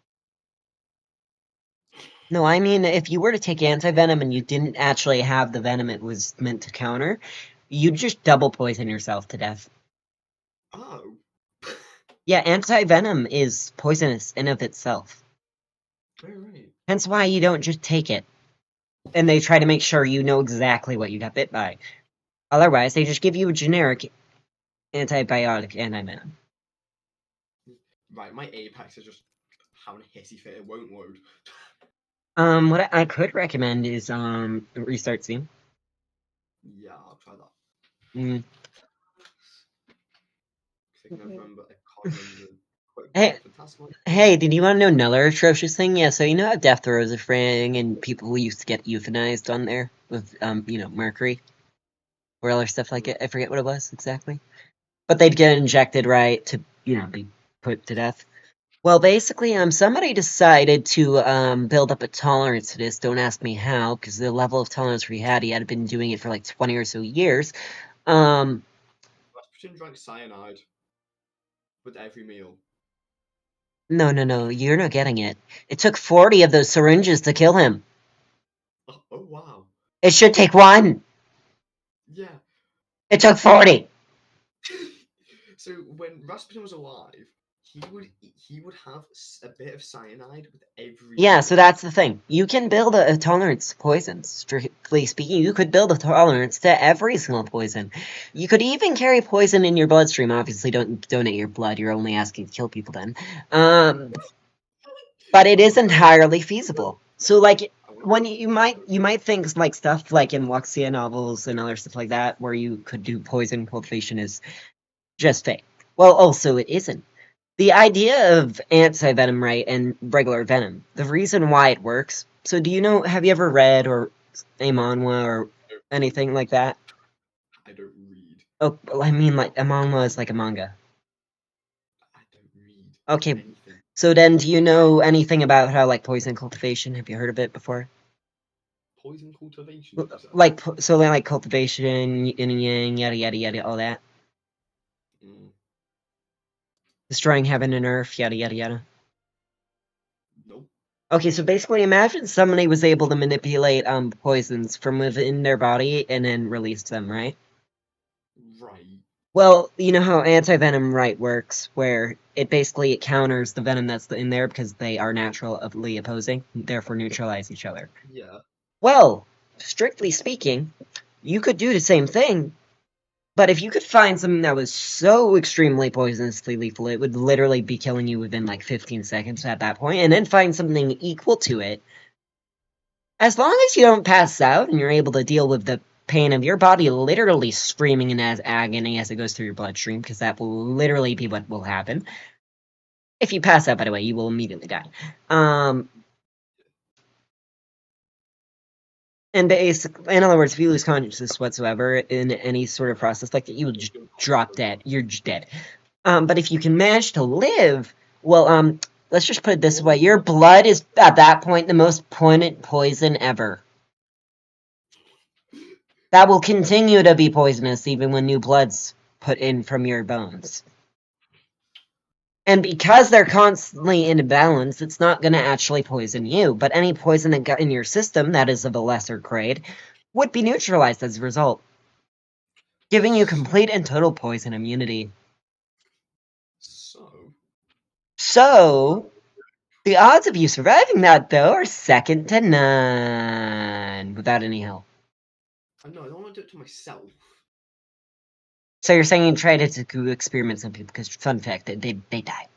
No, I mean, if you were to take antivenom and you didn't actually have the venom it was meant to counter, you'd just double poison yourself to death. Oh. Yeah, antivenom is poisonous in of itself. Right. Hence why you don't just take it. And they try to make sure you know exactly what you got bit by. Otherwise, they just give you a generic antibiotic anti-venom. Right, my Apex is just having a hissy fit. It won't load. What I could recommend is restart Steam. Yeah, I'll try that. Mm. I can remember. I can't remember the quick Hey, for task mode. hey, did you want to know another atrocious thing? Yeah, so you know how death throes are fraying and people used to get euthanized on there with mercury or other stuff like it. I forget what it was exactly, but they'd get injected right to be put to death. Well, basically, somebody decided to build up a tolerance to this. Don't ask me how, because the level of tolerance he had been doing it for like 20 or so years. Um, Rasputin drank cyanide with every meal. no, no, no, you're not getting it. It took 40 of those syringes to kill him. Oh wow. It should take one. Yeah. It took 40. So when Rasputin was alive, he would have a bit of cyanide with every Yeah, so meal. that's the thing. You can build a tolerance to poisons. Strictly speaking, you could build a tolerance to every single poison. You could even carry poison in your bloodstream. Obviously, don't donate your blood. You're only asking to kill people then. But it I is want to. entirely feasible. So, like, I want when you might think like stuff like in Wuxia novels and other stuff like that, where you could do poison cultivation is just fake. Well, also it isn't. The idea of anti-venom, right, and regular venom, the reason why it works. So do you know, have you ever read or a manhwa or to. anything like that? I don't read. Oh, well, I mean, like, a manhwa is like a manga. I don't read Okay, anything. so then do you know anything about how, like, poison cultivation? Have you heard of it before? Poison cultivation, did you say? Like cultivation, yin and yang, yada yada yada, all that. Mm, Destroying heaven no, and earth, yada yada yada. nope. Okay, so basically imagine somebody was able to manipulate poisons from within their body and then release them, right? Right. Well, you know how anti-venom right works, where it counters the venom that's in there because they are naturally opposing, therefore neutralize each other. Yeah. Well, strictly speaking, you could do the same thing, but if you could find something that was so extremely poisonously lethal, it would literally be killing you within like 15 seconds at that point, and then find something equal to it, as long as you don't pass out and you're able to deal with the pain of your body literally screaming in as agony as it goes through your bloodstream, because that will literally be what will happen. If you pass out, by the way, you will immediately die. Um, and basically, in other words, if you lose consciousness whatsoever in any sort of process like that, you will just drop dead. You're just dead. But if you can manage to live, well, let's just put it this way: your blood is at that point the most potent poison ever. That will continue to be poisonous even when new blood's put in from your bones. And because they're constantly in balance, it's not going to actually poison you, but any poison that got in your system that is of a lesser grade would be neutralized as a result, giving you So, complete and total poison immunity. so what? So, the odds of you surviving that, though, are second to none without any help. I know. I don't want to do it to myself. So you're saying you tried to do experiments on people because, fun fact, they die.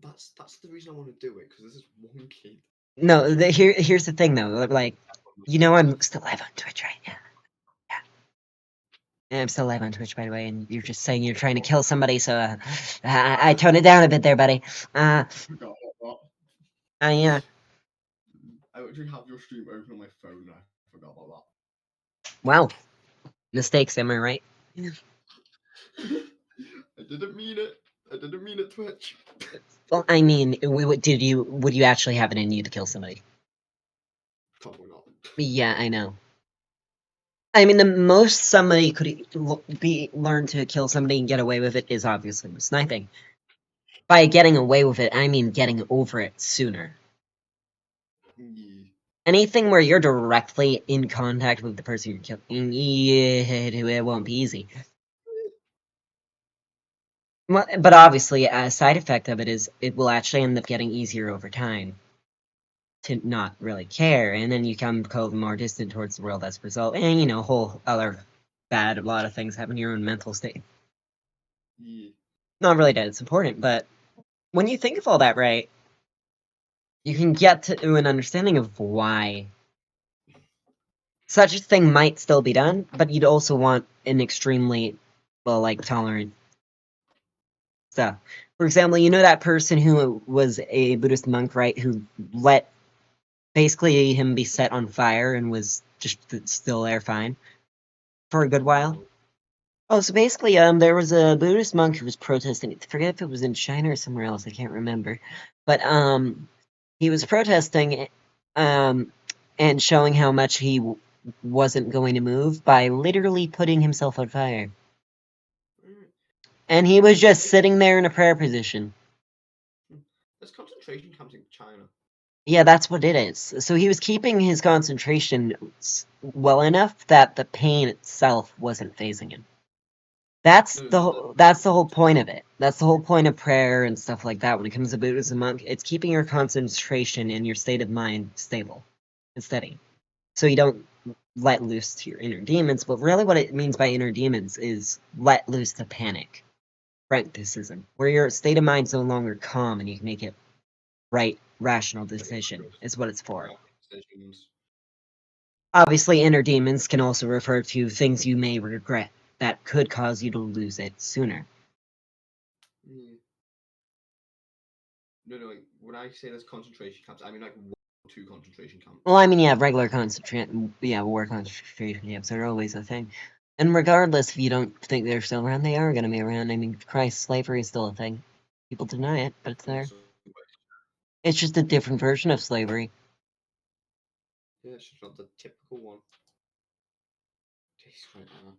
That's the reason I want to do it because this is one kid. No, here's the thing though. Like, I'm still live on Twitch, right? Yeah, yeah. Yeah, I'm still live on Twitch, by the way. And you're just saying you're trying to kill somebody, so I tone it down a bit there, buddy. Forgot about Yeah. that. I actually have your stream open on my phone. And I forgot about Wow, mistakes. Am I right? that. I didn't mean it. I didn't mean it, Twitch. Well, I mean, would you actually have it in you to kill somebody? Probably not. Yeah, I know. I mean, the most somebody could be learn to kill somebody and get away with it is obviously sniping. By getting away with it, I mean getting over it sooner. Yeah. Anything where you're directly in contact with the person you're killing, yeah, it won't be easy. Well, but obviously, a side effect of it is it will actually end up getting easier over time. to not really care, and then you become cold and more distant towards the world as a result, and a whole other a lot of things happen in your own mental state. Yeah. Not really that it's important, but when you think of all that, right, you can get to an understanding of why such a thing might still be done, but you'd also want an extremely, well, like, tolerant stuff. For example, that person who was a Buddhist monk, right, who let basically him be set on fire and was just still there fine for a good while? No. Oh, so basically, there was a Buddhist monk who was protesting. I forget if it was in China or somewhere else. I can't remember, but he was protesting, um, and showing how much he wasn't going to move by literally putting himself on fire, Mm. and he was just sitting there in a prayer position. There's concentration camps in China. Yeah, that's what it is. So he was keeping his concentration well enough that the pain itself wasn't phasing him. That's No, the no, that's the whole point of it. That's the whole point of prayer and stuff like that when it comes to Buddhism monk. It's keeping your concentration and your state of mind stable and steady. So you don't let loose to your inner demons, but really what it means by inner demons is let loose to panic. Franticism, where your state of mind's no longer calm and you can make it right, rational decision is what it's for. decisions. Obviously, inner demons can also refer to things you may regret that could cause you to lose it sooner. Yeah. No, no. Like, when I say there's concentration camps, I mean like 1 or 2 concentration camps. Well, I mean, yeah, regular concentration, war concentration camps are always a thing. And regardless if you don't think they're still around, they are going to be around. I mean, Christ, slavery is still a thing. People deny it, but it's there. It's just a different version of slavery. Yeah, it's just not the typical one. Jeez, right now.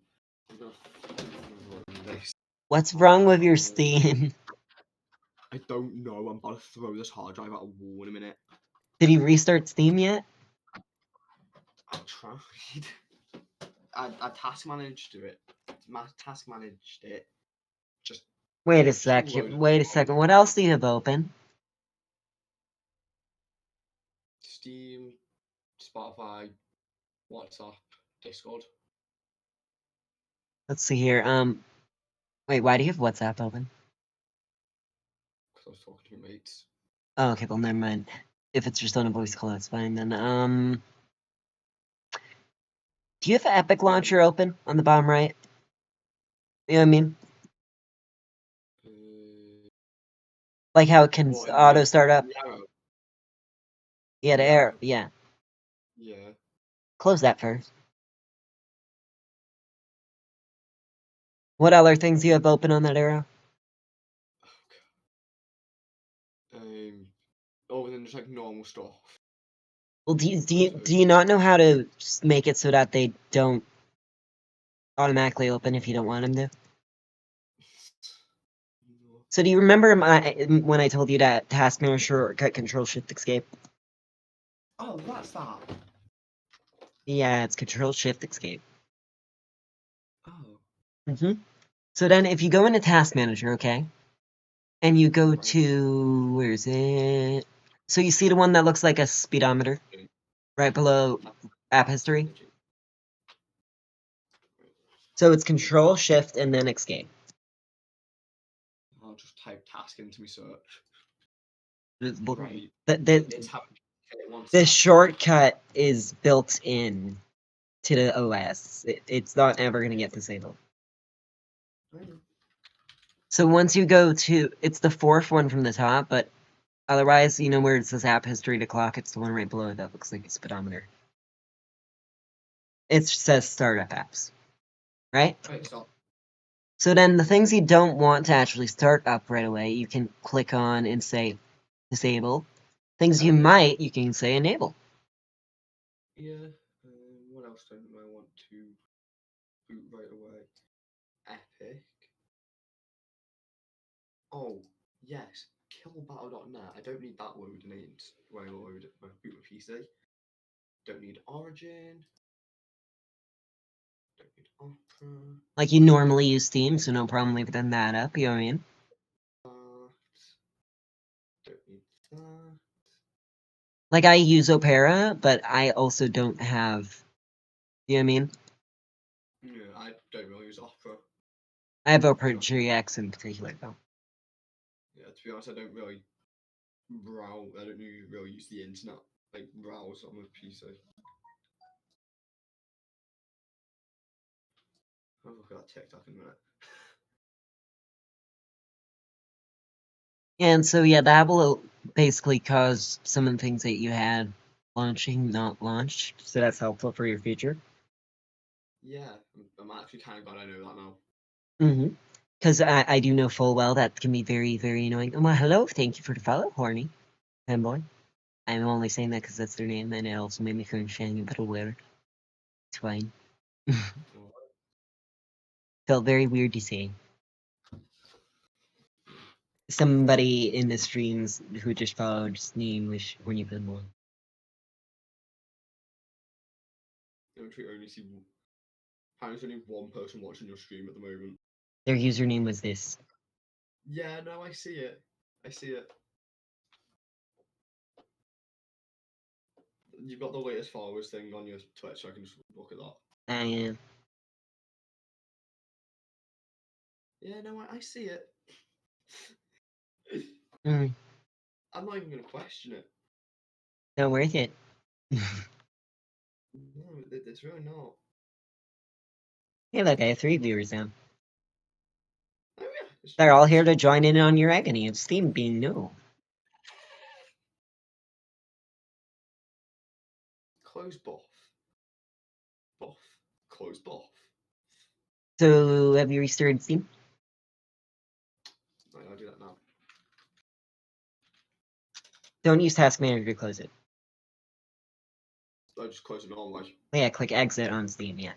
I'm gonna this. What's wrong with your Steam? I don't know. I'm about to throw this hard drive out a wall in a minute. Did he restart Steam yet? I tried. I task managed it. Task managed it. Just Wait a just loads second. of Wait a second. What else do you have open? Steam, Spotify, WhatsApp, Discord. Let's see here. Wait, why do you have WhatsApp open? Because I was talking to my mates. Oh, okay, well, never mind. If it's just on a voice call, that's fine then. Do you have Epic Launcher open on the bottom right? You know what I mean? Uh, Like how it can what in auto start up? the arrow? Yeah, the The arrow. arrow. Yeah. Yeah. Close that first. What other things do you have open on that arrow? Other than just like normal stuff. Well, do you not know how to make it so that they don't automatically open if you don't want them to? So do you remember when I told you that task manager shortcut Control Shift Escape? Oh, that's that. Yeah, it's Control Shift Escape. Oh, So then if you go into Task Manager, okay, and you go right. to, where is it? So you see the one that looks like a speedometer right below app history? So it's Control Shift and then Escape. I'll just type task into my search. The, Right. the, It's how it wants the that. shortcut is built in to the OS. It's not ever going to get disabled. So once you go to, it's the fourth one from the top, but otherwise, where it says app history to clock, it's the one right below it that looks like a speedometer. It says startup apps, right? Right, stop. So then the things you don't want to actually start up right away, you can click on and say disable. Things you might, you can say enable. Yeah. What else don't I want to boot right away? Epic. Oh, yes. Killbattle.net. I don't need that loading when I load my boot my PC. Don't need Origin. Don't need Opera. Like you normally use Steam, so no problem leaving that up, you know what I mean? That. Don't need that. Like, I use Opera, but I also don't have... You know what I mean? Yeah, I don't really use Opera. I have Opera GX in particular, though. Yeah, to be honest, I don't really browse. I don't really use the internet, like browse on my PC. I'll look at that TikTok in a minute. And so, yeah, that will basically cause some of the things that you had launching not launched. So that's helpful for your future. Yeah, I'm actually kind of glad I know that now. Mm-hmm. Because I do know full well that can be very, very annoying. Oh, well, hello, thank you for the follow, horny fanboy. I'm only saying that because that's their name, and it also made me cringe saying it, but weird. It's fine. Felt very weird to say. Somebody in the streams who just followed his name was horny fanboy. There's only one person watching your stream at the moment. Their username was this. Yeah, no, I see it. I see it. You've got the latest followers thing on your Twitch, so I can just look at that. I am. Yeah, no, I see it. Mm, I'm not even going to question it. not worth it. No, it's really not. Hey, look, I have 3 viewers now. Oh, yeah. They're all here to join in on your agony of Steam being no. Close buff. Buff. Close buff. So, have you restarted Steam? Right, I'll do that now. Don't use Task Manager to close it. I just close it normally. Yeah, click exit on Steam, yeah.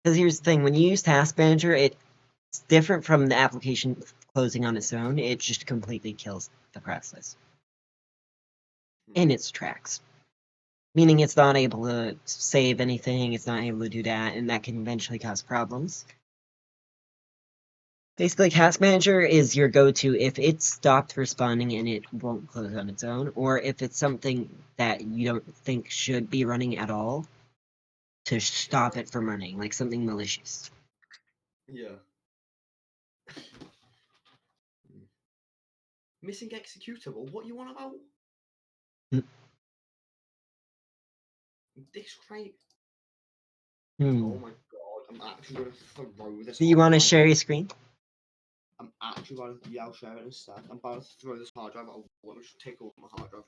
Because here's the thing, when you use Task Manager, it's different from the application closing on its own. It just completely kills the process. In its tracks. Meaning it's not able to save anything, it's not able to do that, and that can eventually cause problems. Basically, Task Manager is your go-to if it's stopped responding and it won't close on its own, or if it's something that you don't think should be running at all, to stop it from running, like something malicious. Yeah. Missing executable? What you want about? This crate? Oh my god, I'm actually going to throw this Do you hard want to drive. share your screen? I'm actually going to, yeah, I'll share it in a sec. I'm about to throw this hard drive out. Let me just take a look at my hard drive.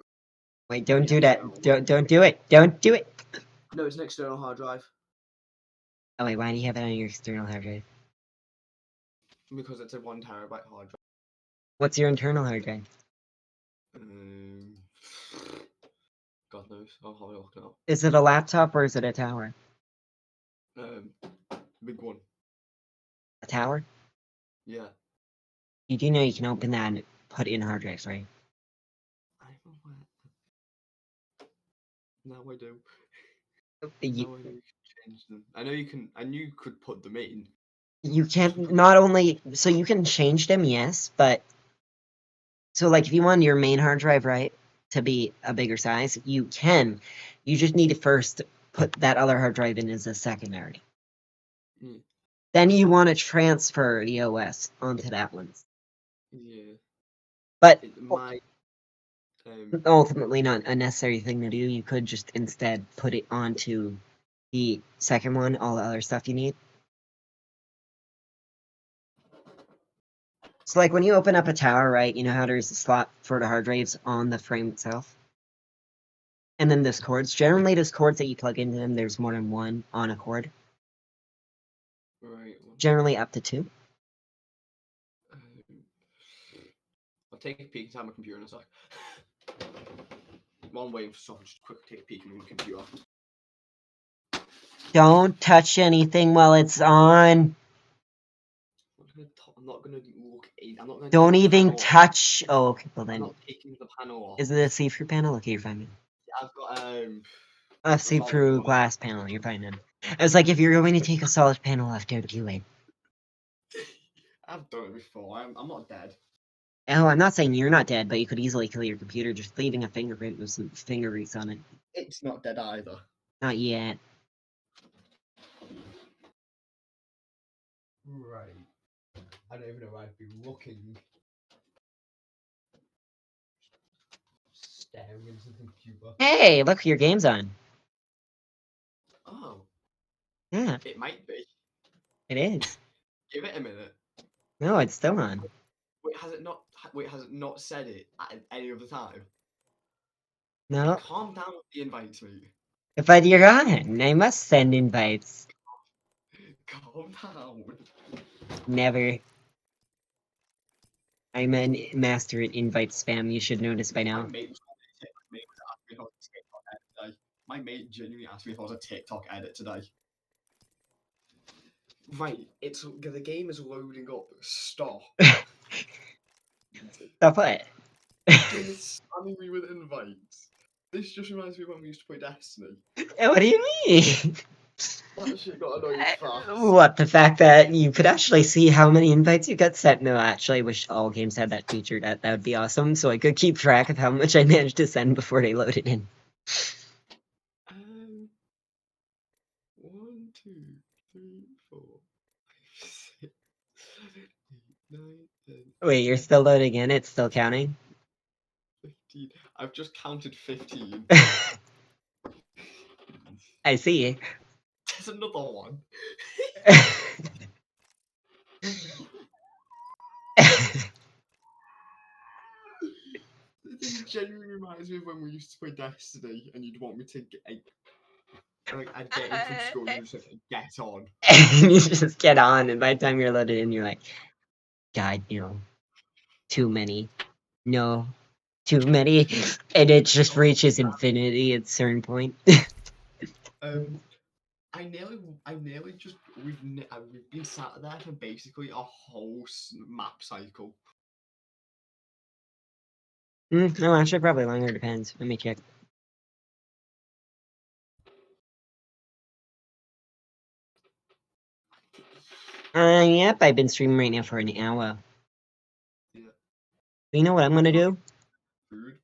Wait, don't The do that. external one. Don't do it. Don't do it. No, it's an external hard drive. Oh wait, why do you have it on your external hard drive? Because it's a 1 terabyte hard drive. What's your internal hard drive? Um, God knows. I'll have a look now. Is it a laptop or is it a tower? Big one. A tower? Yeah. You do know you can open that and put in hard drives, right? I'm aware. Now I do. You, Now I know you can change them. I know you can. I knew you could put them in. you can't, not only, so you can change them, yes, but, so like if you want your main hard drive, right, to be a bigger size, you can. You just need to first put that other hard drive in as a secondary. Mm. Then you want to transfer the OS onto that one. Yeah. But My ultimately not a necessary thing to do. You could just instead put it onto the second one, all the other stuff you need. So like when you open up a tower, right, you know how there's a slot for the hard drives on the frame itself? And then there's cords. Generally there's cords that you plug into them, there's more than one on a cord. right. Generally up to 2. Um, I'll take a peek inside my computer in a sec. While I'm waiting for someone, just quick take a peek in my computer. Don't touch anything while it's on. I'm not gonna look in. I'm not gonna. Don't take the even panel off. touch. Oh, okay, well I'm then. not taking the panel off. Is it a see-through panel? Okay, you're fine. I've got A a solid see-through one. glass panel, you're fine then. I was like, if you're going to take a solid panel off, don't do it. I've done it before. I'm not dead. Oh, I'm not saying you're not dead, but you could easily kill your computer just leaving a fingerprint with some finger grease on it. It's not dead either. Not yet. Right. I don't even know where I'd be looking. Staring into the computer. Hey, look, your game's on. Oh, Yeah, it might be. it is. Give it a minute. No, it's still on. Wait, has it not? Wait, has it not said it at any other time? No. Calm down with the invites, mate. But you're on. I must send invites. Calm down. Never. I'm a master at invite spam, you should notice by My now. mate was asking me if I was a TikTok edit today. My mate genuinely asked me if I was a TikTok edit today. Right, the game is loading up. Stop. Stop what? It's spamming me with invites. This just reminds me of when we used to play Destiny. What do you mean? That shit got annoying fast. What, the fact that you could actually see how many invites you got sent? No, actually, I wish all games had that feature. That would be awesome, so I could keep track of how much I managed to send before they loaded in. 1, 2, 3, 4, 5, 6, 7, 8, 9, 10, Wait, you're still loading in? It's still counting? 15. I've just counted 15. I see. There's another one. This genuinely reminds me of when we used to play Destiny and you'd want me to get. I'd get in from school and you'd just say, get on. You just get on, and by the time you're loaded in, you're like, God, too many. No, too many. And it just reaches infinity at a certain point. I nearly just we've been sat there for basically a whole map cycle. No, actually, probably longer. Depends. Let me check. Yep, I've been streaming right now for an hour. Yeah. You know what I'm gonna do? Food.